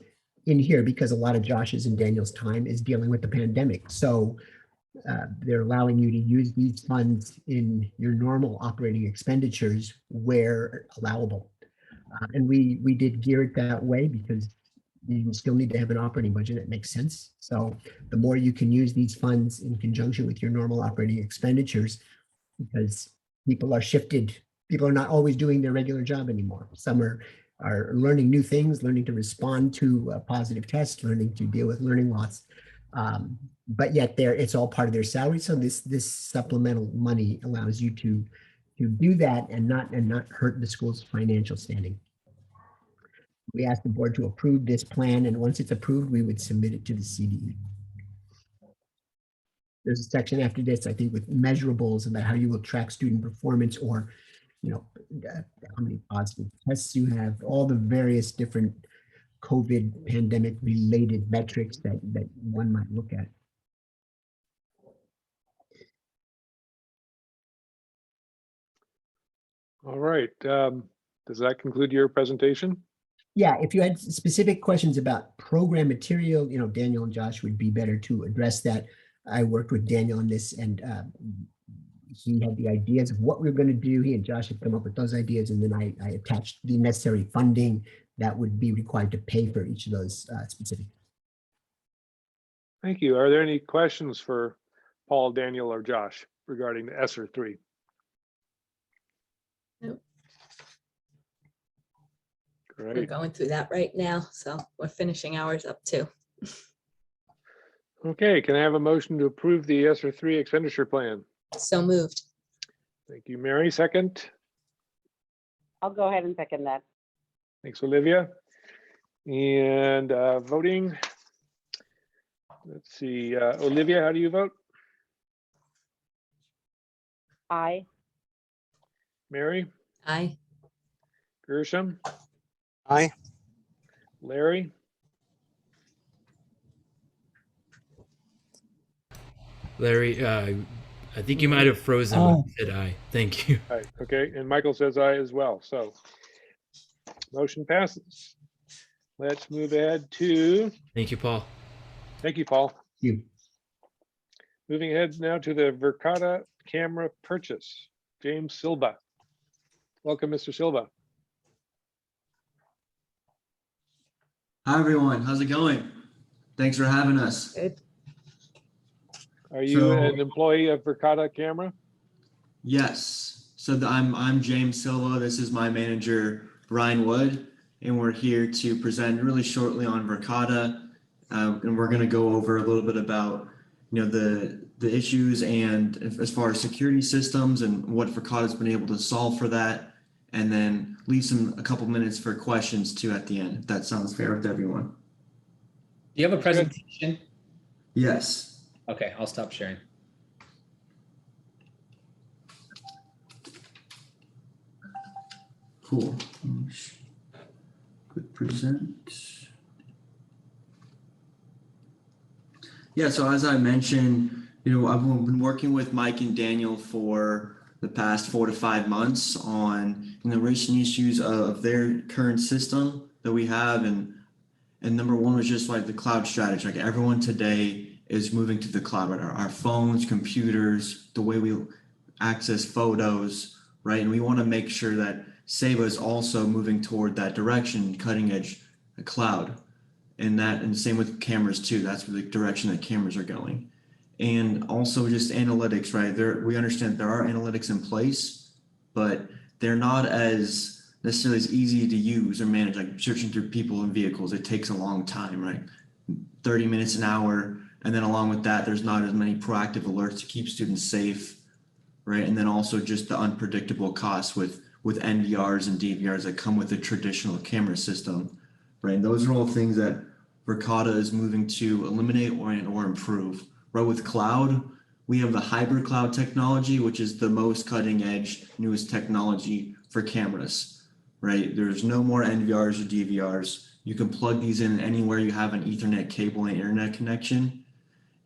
in here, because a lot of Josh's and Daniel's time is dealing with the pandemic. So they're allowing you to use these funds in your normal operating expenditures where allowable. And we did gear it that way because you still need to have an operating budget. It makes sense. So the more you can use these funds in conjunction with your normal operating expenditures, because people are shifted, people are not always doing their regular job anymore. Some are learning new things, learning to respond to a positive test, learning to deal with learning loss. But yet it's all part of their salary. So this supplemental money allows you to do that and not hurt the school's financial standing. We asked the board to approve this plan, and once it's approved, we would submit it to the CDE. There's a section after this, I think, with measurables about how you will track student performance, or how many positive tests you have, all the various different COVID pandemic related metrics that one might look at. All right. Does that conclude your presentation? Yeah, if you had specific questions about program material, Daniel and Josh would be better to address that. I worked with Daniel on this, and he had the ideas of what we were going to do. He and Josh had come up with those ideas, and then I attached the necessary funding that would be required to pay for each of those specific. Thank you. Are there any questions for Paul, Daniel, or Josh regarding the ESSER 3? Nope. We're Great. going through that right now, so we're finishing ours up too. Okay, can I have a motion to approve the ESSER 3 expenditure plan? So moved. Thank you, Mary. Second. I'll go ahead and second that. Thanks, Olivia. And voting. Let's see, Olivia, how do you vote? Aye. Mary? Aye. Gershom? Aye. Larry? Larry, I think you might have frozen when you said aye. Thank you. Aye, okay, and Michael says aye as well, so motion passes. Let's move ahead to, Thank you, Paul. thank you, Paul. You. Moving ahead now to the Verkada camera purchase. James Silva. Welcome, Mr. Silva. Hi, everyone. How's it going? Thanks for having us. Good. Are you an employee of Verkada Camera? Yes. So I'm James Silva. This is my manager, Brian Wood, and we're here to present really shortly on Verkada. And we're going to go over a little bit about, the issues and as far as security systems and what Verkada's been able to solve for that, and then leave a couple minutes for questions too at the end, if that sounds fair with everyone. Do you have a presentation? Yes. Okay, I'll stop sharing. Cool. Click present. Yeah, so as I mentioned, I've been working with Mike and Daniel for the past 4 to 5 months on the recent issues of their current system that we have. And number one was just like the cloud strategy. Like everyone today is moving to the cloud, right? Our phones, computers, the way we access photos, right? And we want to make sure that SEBA is also moving toward that direction, cutting edge cloud. And the same with cameras too. That's the direction that cameras are going. And also just analytics, right? We understand there are analytics in place, but they're not as necessarily as easy to use or manage, like searching through people and vehicles. It takes a long time, right? 30 minutes an hour. And then along with that, there's not as many proactive alerts to keep students safe, right? And then also just the unpredictable costs with NVRs and DVRs that come with a traditional camera system, right? And those are all things that Verkada is moving to eliminate or improve. Right, with cloud, we have the hybrid cloud technology, which is the most cutting edge, newest technology for cameras, right? There's no more NVRs or DVRs. You can plug these in anywhere you have an Ethernet cable and internet connection,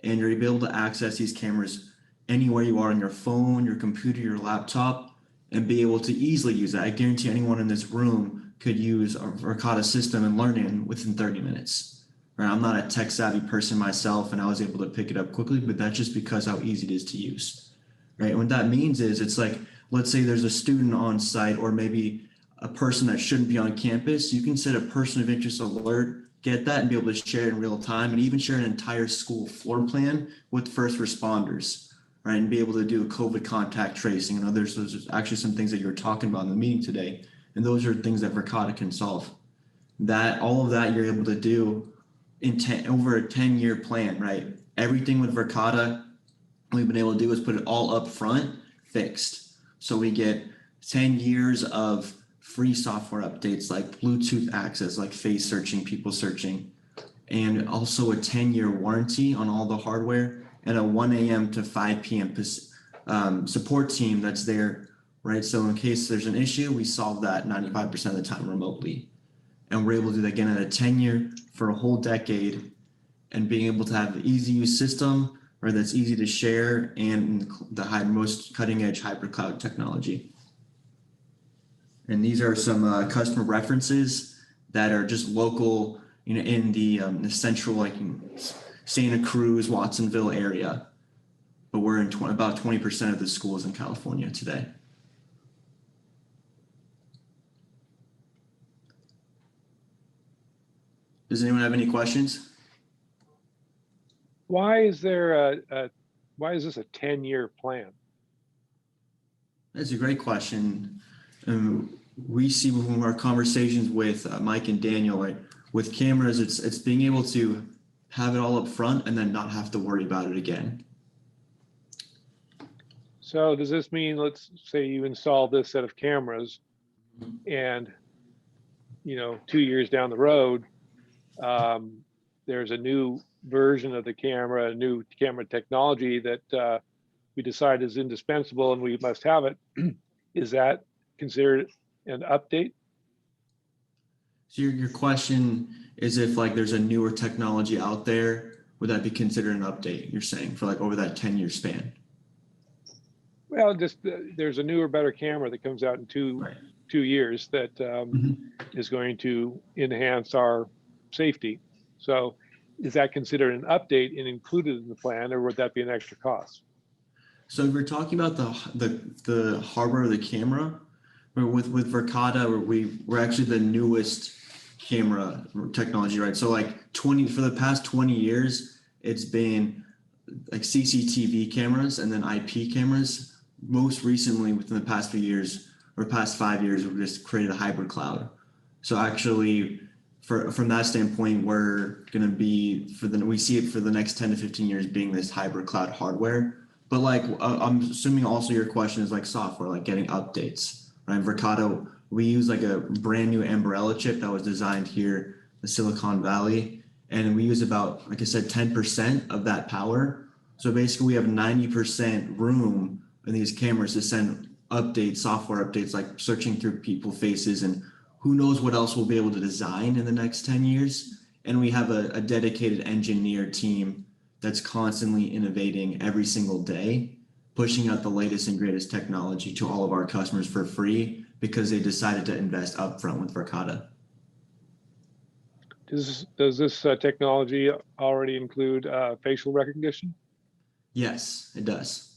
and you're able to access these cameras anywhere you are on your phone, your computer, your laptop, and be able to easily use that. I guarantee anyone in this room could use a Verkada system and learn it within 30 minutes. Right? I'm not a tech savvy person myself, and I was able to pick it up quickly, but that's just because how easy it is to use. Right? And what that means is it's like, let's say there's a student on site or maybe a person that shouldn't be on campus. You can set a person of interest alert, get that and be able to share it in real time, and even share an entire school floor plan with first responders, right? And be able to do a COVID contact tracing and others. Those are actually some things that you were talking about in the meeting today. And those are things that Verkada can solve. All of that you're able to do over a 10-year plan, right? Everything with Verkada we've been able to do is put it all up front, fixed. So we get 10 years of free software updates like Bluetooth access, like face searching, people searching, and also a 10-year warranty on all the hardware and a 1 a.m. to 5 p.m. Support team that's there, right? So in case there's an issue, we solve that 95% of the time remotely. And we're able to do that again at a 10-year for a whole decade, and being able to have an easy use system, right, that's easy to share, and the most cutting edge hybrid cloud technology. And these are some customer references that are just local, in the central, like Santa Cruz, Watsonville area. But we're in about 20% of the schools in California today. Does anyone have any questions? Why is there why is this a 10-year plan? That's a great question. We see from our conversations with Mike and Daniel, right, with cameras, it's being able to have it all up front and then not have to worry about it again. So does this mean, let's say you install this set of cameras and, 2 years down the road, there's a new version of the camera, a new camera technology that we decide is indispensable and we must have it. Is that considered an update? So your question is, if like there's a newer technology out there, would that be considered an update, you're saying, for like over that 10-year span? Well, just there's a newer, better camera that comes out in two years that is going to enhance our safety. So is that considered an update and included in the plan, or would that be an extra cost? So we're talking about the hardware of the camera. With Verkada, we're actually the newest camera technology, right? So like for the past 20 years, it's been like CCTV cameras and then IP cameras. Most recently, within the past few years or past 5 years, we've just created a hybrid cloud. So actually, from that standpoint, we're going to be we see it for the next 10 to 15 years being this hybrid cloud hardware. But like, I'm assuming also your question is like software, like getting updates, right? Verkada, we use like a brand new Ambarella chip that was designed here in Silicon Valley. And we use about, like I said, 10% of that power. So basically we have 90% room in these cameras to send updates, software updates, like searching through people's faces, and who knows what else we'll be able to design in the next 10 years. And we have a dedicated engineer team that's constantly innovating every single day, pushing out the latest and greatest technology to all of our customers for free because they decided to invest upfront with Verkada. Does this technology already include facial recognition? Yes, it does.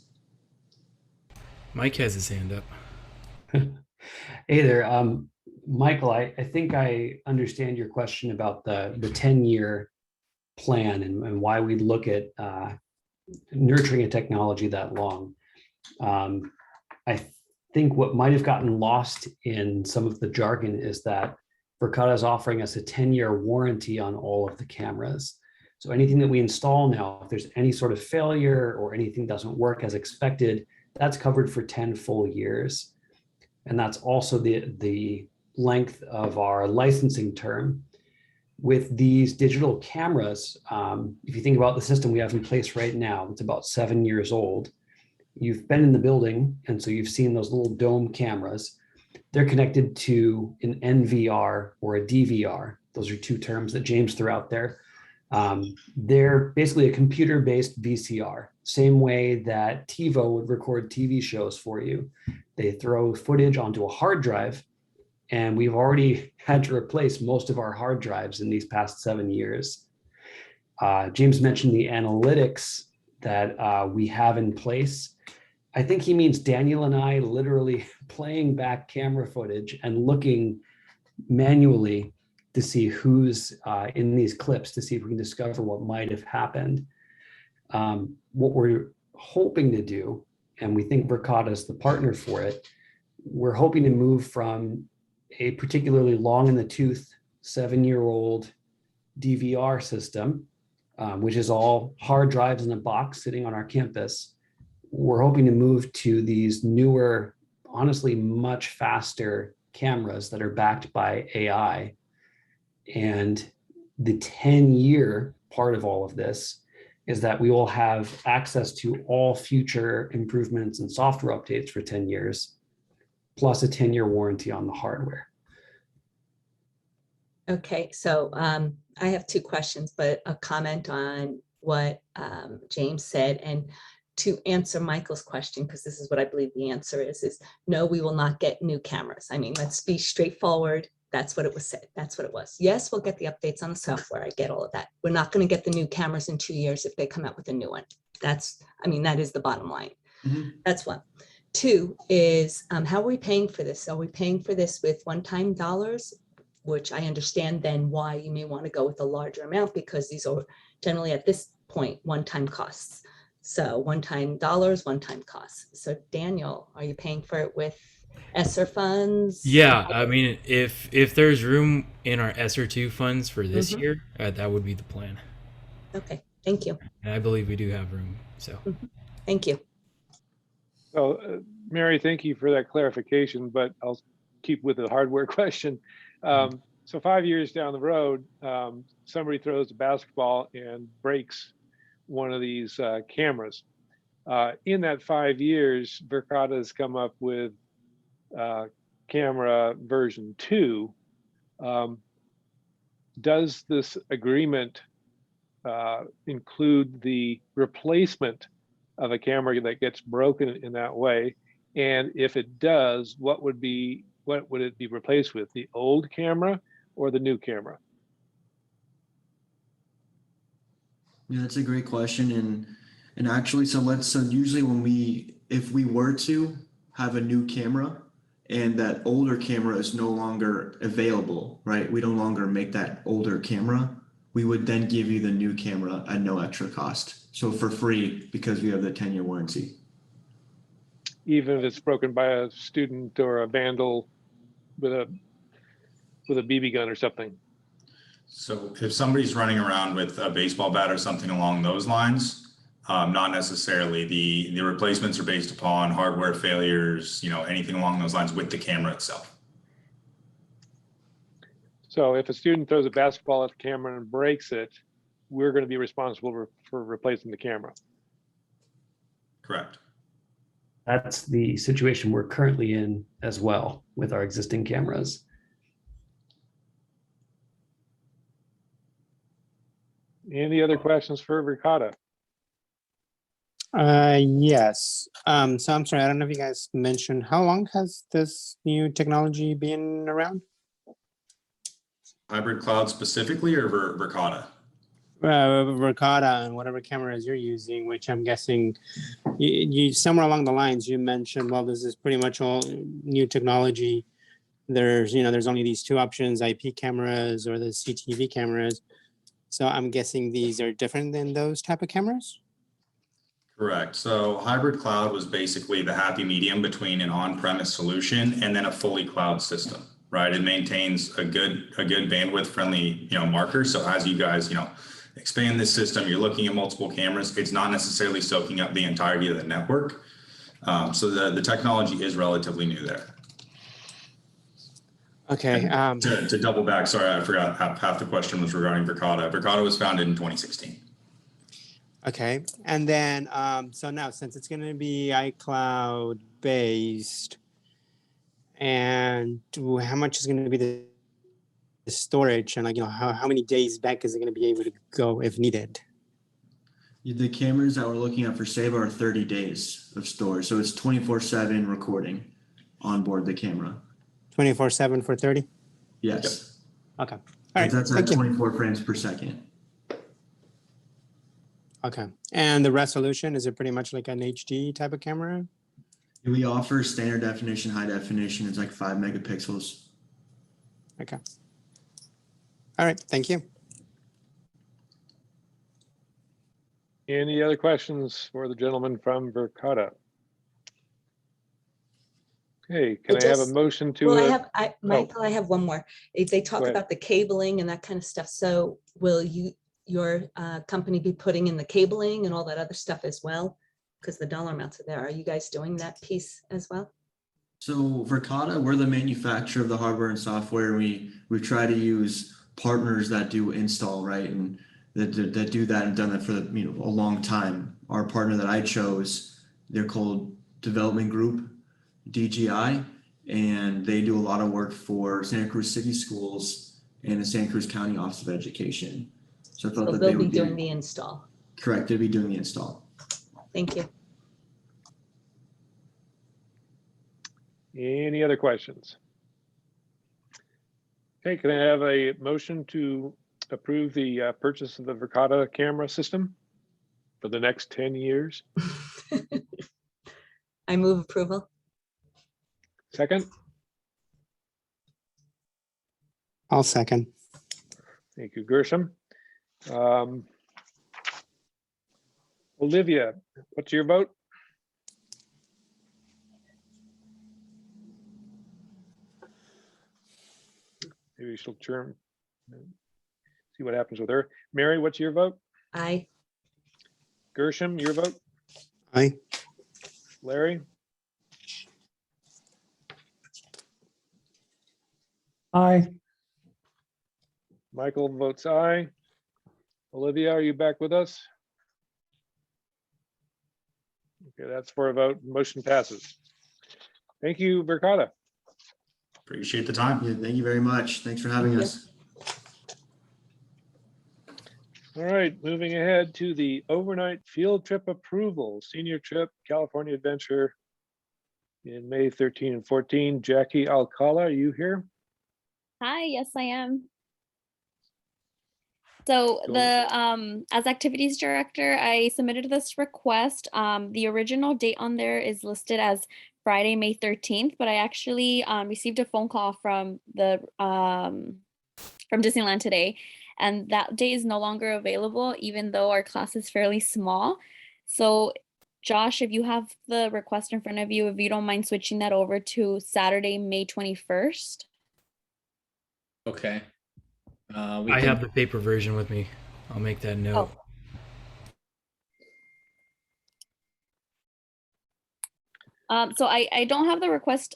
Mike has his hand up. Hey there, Michael, I think I understand your question about the 10-year plan and why we look at nurturing a technology that long. I think what might have gotten lost in some of the jargon is that Verkada is offering us a 10-year warranty on all of the cameras. So anything that we install now, if there's any sort of failure or anything doesn't work as expected, that's covered for 10 full years. And that's also the length of our licensing term. With these digital cameras, if you think about the system we have in place right now, it's about 7 years old. You've been in the building, and so you've seen those little dome cameras. They're connected to an NVR or a DVR. Those are two terms that James threw out there. They're basically a computer-based VCR, same way that TiVo would record TV shows for you. They throw footage onto a hard drive, and we've already had to replace most of our hard drives in these past 7 years. James mentioned the analytics that we have in place. I think he means Daniel and I literally playing back camera footage and looking manually to see who's in these clips, to see if we can discover what might have happened. What we're hoping to do, and we think Verkada is the partner for it, we're hoping to move from a particularly long in the tooth 7-year-old DVR system, which is all hard drives in a box sitting on our campus. We're hoping to move to these newer, honestly, much faster cameras that are backed by AI. And the 10-year part of all of this is that we will have access to all future improvements and software updates for 10 years, plus a 10-year warranty on the hardware. Okay, so I have two questions, but a comment on what James said. And to answer Michael's question, because this is what I believe the answer is no, we will not get new cameras. I mean, let's be straightforward. That's what it was said. That's what it was. Yes, we'll get the updates on the software. I get all of that. We're not going to get the new cameras in 2 years if they come out with a new one. That is the bottom line. That's one. Two is, how are we paying for this? Are we paying for this with one-time dollars, which I understand then why you may want to go with a larger amount, because these are generally at this point one-time costs. So one-time dollars, one-time costs. So Daniel, are you paying for it with ESSER funds? Yeah, I mean, if there's room in our ESSER 2 funds for this year, that would be the plan. Okay, thank you. And I believe we do have room, so. Thank you. So, Mary, thank you for that clarification, but I'll keep with the hardware question. So 5 years down the road, somebody throws a basketball and breaks one of these cameras. In that 5 years, Verkada has come up with camera version 2. Does this agreement include the replacement of a camera that gets broken in that way? And if it does, what would it be replaced with, the old camera or the new camera? Yeah, that's a great question. And actually, so usually if we were to have a new camera and that older camera is no longer available, right? We no longer make that older camera, we would then give you the new camera at no extra cost. So for free, because we have the 10-year warranty. Even if it's broken by a student or a vandal with a BB gun or something? So if somebody's running around with a baseball bat or something along those lines, not necessarily. The replacements are based upon hardware failures, anything along those lines with the camera itself. So if a student throws a basketball at the camera and breaks it, we're going to be responsible for replacing the camera. Correct. That's the situation we're currently in as well with our existing cameras. Any other questions for Verkada? Yes. So I'm sorry, I don't know if you guys mentioned, how long has this new technology been around? Hybrid cloud specifically, or Verkada? Verkada and whatever cameras you're using, which I'm guessing you somewhere along the lines you mentioned, well, this is pretty much all new technology. There's only these two options, IP cameras or the CTV cameras. So I'm guessing these are different than those type of cameras? Correct. So hybrid cloud was basically the happy medium between an on-premise solution and then a fully cloud system, right? It maintains a good bandwidth friendly, marker. So as you guys, expand this system, you're looking at multiple cameras. It's not necessarily soaking up the entirety of the network. So the technology is relatively new there. Okay. To double back, sorry, I forgot half the question was regarding Verkada. Verkada was founded in 2016. Okay. And then, so now since it's going to be iCloud based, and how much is going to be the storage, and how many days back is it going to be able to go if needed? The cameras that we're looking at for Save are 30 days of storage. So it's 24/7 recording on board the camera. 24/7 for 30? Yes. Yep. Okay. All right. That's at 24 frames per second. Okay. And the resolution, is it pretty much like an HD type of camera? We offer standard definition, high definition. It's like 5 megapixels. Okay. All right. Thank you. Any other questions for the gentleman from Verkada? Okay, can I have a motion to? Well, Michael, I have one more. If they talk about the cabling and that kind of stuff, so will your company be putting in the cabling and all that other stuff as well? Because the dollar amounts are there. Are you guys doing that piece as well? So Verkada, we're the manufacturer of the hardware and software. We try to use partners that do install, right, and that do that and done that for a long time. Our partner that I chose, they're called Development Group, DGI, and they do a lot of work for Santa Cruz City Schools and the Santa Cruz County Office of Education. So I thought that they'll be doing the install. Correct, they'll be doing the install. Thank you. Any other questions? Okay, can I have a motion to approve the purchase of the Verkada camera system for the next 10 years? I move approval. Second, I'll second. thank you, Gershom. Olivia, what's your vote? Maybe she'll turn, see what happens with her. Mary, what's your vote? Aye. Gershom, your vote? Aye. Larry? Aye. Michael votes aye. Olivia, are you back with us? Okay, that's for a vote. Motion passes. Thank you, Verkada. Appreciate the time. Yeah, thank you very much. Thanks for having us. All right, moving ahead to the overnight field trip approval, senior trip, California Adventure in May 13 and 14. Jackie Alcala, are you here? Hi, yes, I am. So Cool. as activities director, I submitted this request. The original date on there is listed as Friday, May 13th, but I actually received a phone call from from Disneyland today, and that date is no longer available, even though our class is fairly small. So Josh, if you have the request in front of you, if you don't mind switching that over to Saturday, May 21st. Okay. I have the paper version with me. I'll make that note. So I don't have the request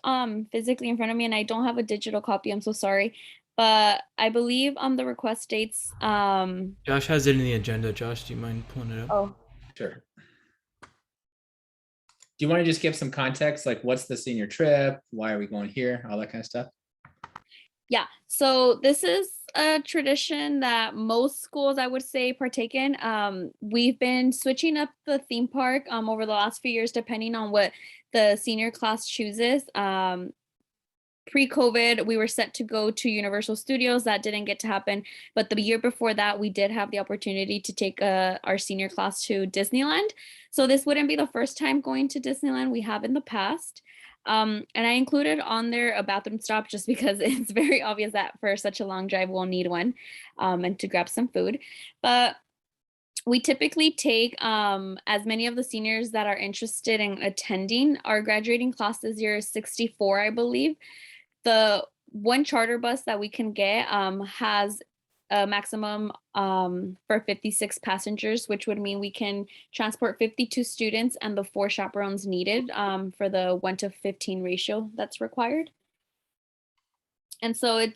physically in front of me, and I don't have a digital copy. I'm so sorry, but I believe the request states Josh has it in the agenda. Josh, do you mind pulling it up? Oh, Sure. Do you want to just give some context, like what's the senior trip? Why are we going here? All that kind of stuff. yeah. So this is a tradition that most schools, I would say, partake in. We've been switching up the theme park over the last few years, depending on what the senior class chooses. Pre-COVID, we were set to go to Universal Studios. That didn't get to happen. But the year before that, we did have the opportunity to take our senior class to Disneyland. So this wouldn't be the first time going to Disneyland. We have in the past. And I included on there a bathroom stop just because it's very obvious that for such a long drive, we'll need one and to grab some food. But we typically take as many of the seniors that are interested in attending. Our graduating class this year is 64, I believe. The one charter bus that we can get has a maximum for 56 passengers, which would mean we can transport 52 students and the 4 chaperones needed for the 1:15 ratio that's required. And so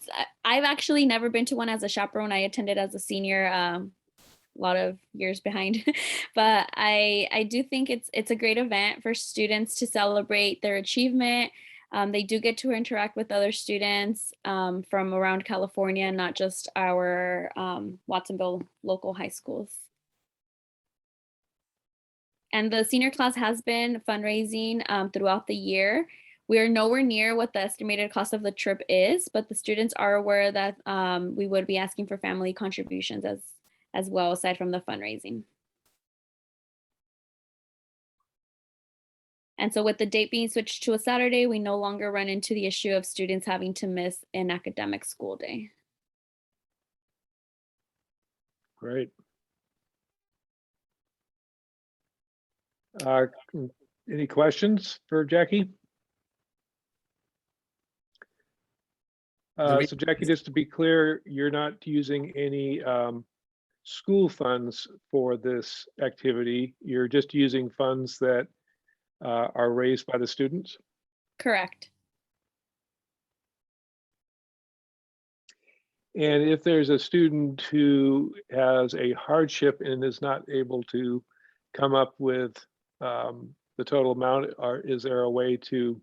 I've actually never been to one as a chaperone. I attended as a senior, a lot of years behind, but I do think it's a great event for students to celebrate their achievement. They do get to interact with other students from around California, not just our Watsonville local high schools. And the senior class has been fundraising throughout the year. We are nowhere near what the estimated cost of the trip is, but the students are aware that we would be asking for family contributions as well, aside from the fundraising. And so with the date being switched to a Saturday, we no longer run into the issue of students having to miss an academic school day. Great. Any questions for Jackie? So Jackie, just to be clear, you're not using any school funds for this activity. You're just using funds that are raised by the students? Correct. And if there's a student who has a hardship and is not able to come up with the total amount, is there a way to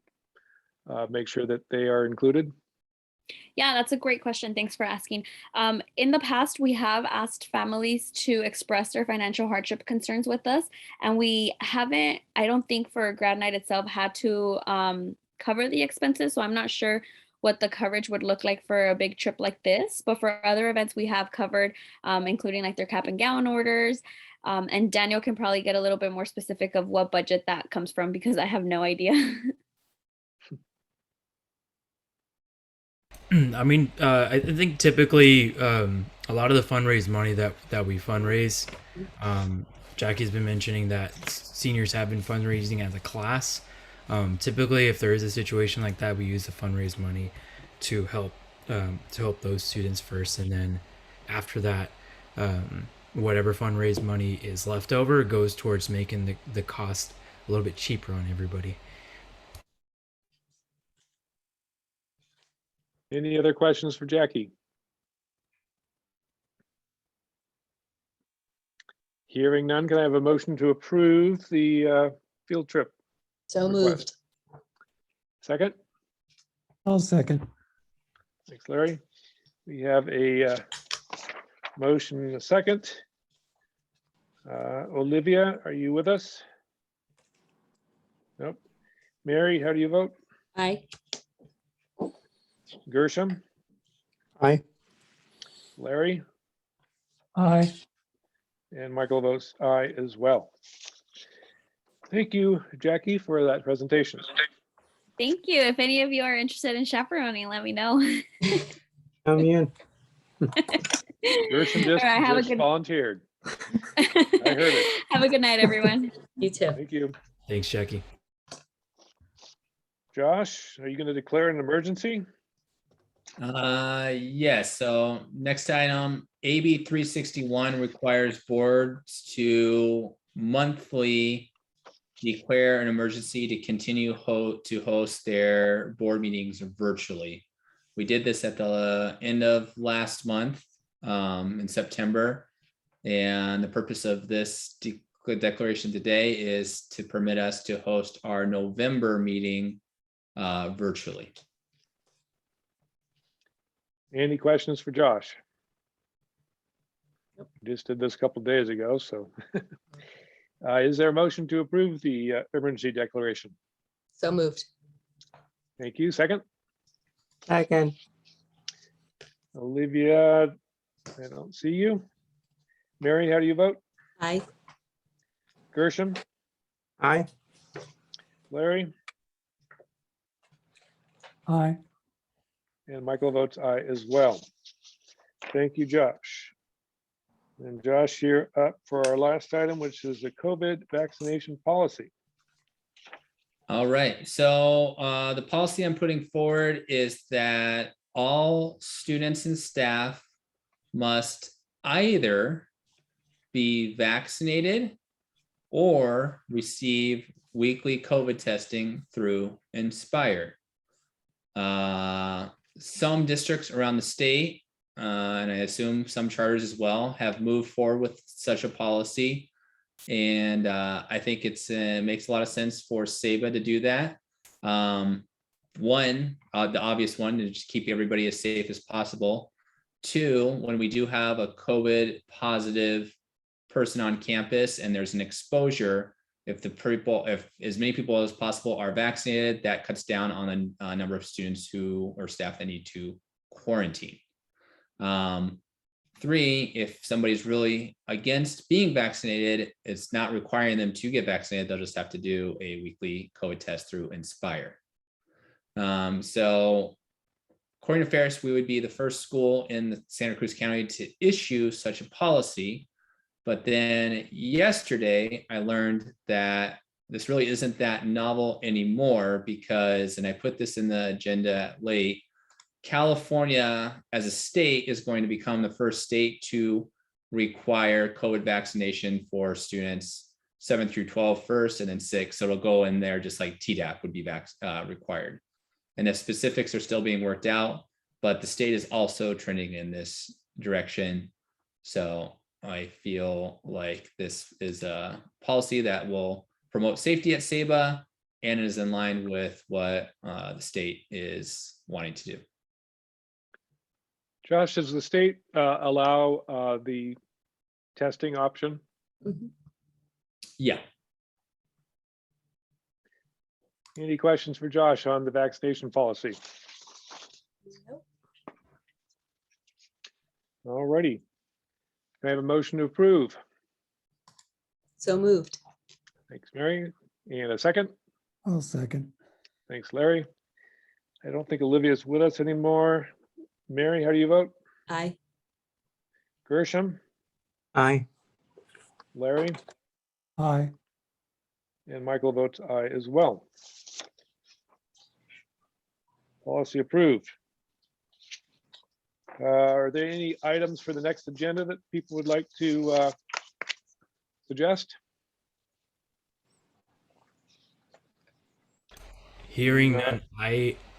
make sure that they are included? Yeah, that's a great question. Thanks for asking. In the past, we have asked families to express their financial hardship concerns with us, and we haven't, I don't think for grad night itself, had to cover the expenses. So I'm not sure what the coverage would look like for a big trip like this. But for other events we have covered, including like their cap and gown orders. And Daniel can probably get a little bit more specific of what budget that comes from because I have no idea. I mean, I think typically a lot of the fundraise money that we fundraise, Jackie's been mentioning that seniors have been fundraising as a class. Typically, if there is a situation like that, we use the fundraise money to help those students first, and then after that, whatever fundraise money is left over goes towards making the cost a little bit cheaper on everybody. Any other questions for Jackie? Hearing none, can I have a motion to approve the field trip? So request? moved. Second? I'll second. Thanks, Larry. We have a motion and a second. Olivia, are you with us? Nope. Mary, how do you vote? Aye. Gershom? Aye. Larry? Aye. And Michael votes aye as well. Thank you, Jackie, for that presentation. Thank you. If any of you are interested in chaperoning, let me know. Count me in. Gershom just, All right, have a just good- volunteered. I heard it. Have a good night, everyone. You too. Thank you. Thanks, Jackie. Josh, are you going to declare an emergency? Yes, so next item, AB 361 requires boards to monthly declare an emergency to continue to host their board meetings virtually. We did this at the end of last month, in September. And the purpose of this declaration today is to permit us to host our November meeting virtually. Any questions for Josh? Just did this a couple days ago, so. Is there a motion to approve the emergency declaration? So moved. Thank you. Second? Second. Olivia, I don't see you. Mary, how do you vote? Aye. Gershom? Aye. Larry? Aye. And Michael votes aye as well. Thank you, Josh. And Josh, you're up for our last item, which is the COVID vaccination policy. All right, so the policy I'm putting forward is that all students and staff must either be vaccinated or receive weekly COVID testing through Inspire. Some districts around the state, and I assume some charters as well, have moved forward with such a policy. And I think it's makes a lot of sense for SEBA to do that. One, the obvious one, to just keep everybody as safe as possible. Two, when we do have a COVID positive person on campus and there's an exposure, if as many people as possible are vaccinated, that cuts down on the number of students or staff that need to quarantine. Three, if somebody's really against being vaccinated, it's not requiring them to get vaccinated. They'll just have to do a weekly COVID test through Inspire. So according to Ferris, we would be the first school in the Santa Cruz County to issue such a policy. But then yesterday, I learned that this really isn't that novel anymore because, and I put this in the agenda late, California as a state is going to become the first state to require COVID vaccination for students 7 through 12 first, and then 6. So it'll go in there just like TDAP would be required. And the specifics are still being worked out, but the state is also trending in this direction. So I feel like this is a policy that will promote safety at SEBA and is in line with what the state is wanting to do. Josh, does the state allow the testing option? Mhm. Yeah. Any questions for Josh on the vaccination policy? All righty. Can I have a motion to approve? So moved. Thanks, Mary. And a second? I'll second. Thanks, Larry. I don't think Olivia's with us anymore. Mary, how do you vote? Aye. Gershom, Aye. Larry, Aye. and Michael votes aye as well. Policy approved. Are there any items for the next agenda that people would like to suggest? Hearing none,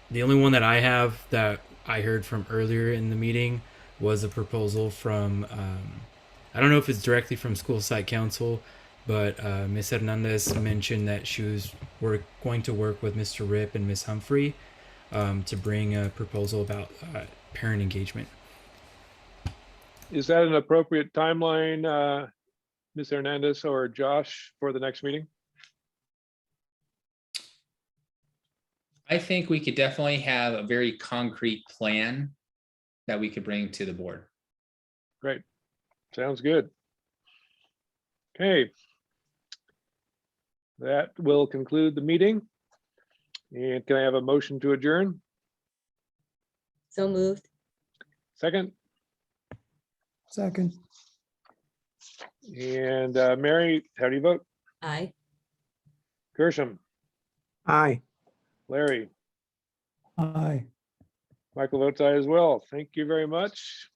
the only one that I have that I heard from earlier in the meeting was a proposal from I don't know if it's directly from School Site Council, but Ms. Hernandez mentioned that she was going to work with Mr. Rip and Ms. Humphrey to bring a proposal about parent engagement. Is that an appropriate timeline, Ms. Hernandez or Josh, for the next meeting? I think we could definitely have a very concrete plan that we could bring to the board. Great. Sounds good. Okay. That will conclude the meeting. And can I have a motion to adjourn? So moved. Second? Second. And Mary, how do you vote? Aye. Gershom, Aye. Larry, Aye. Michael votes aye as well. Thank you very much.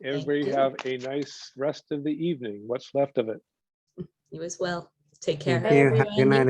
Everybody you. have a nice rest of the evening, what's left of it. You as well. Take care. Thank you. Have a good night, everyone.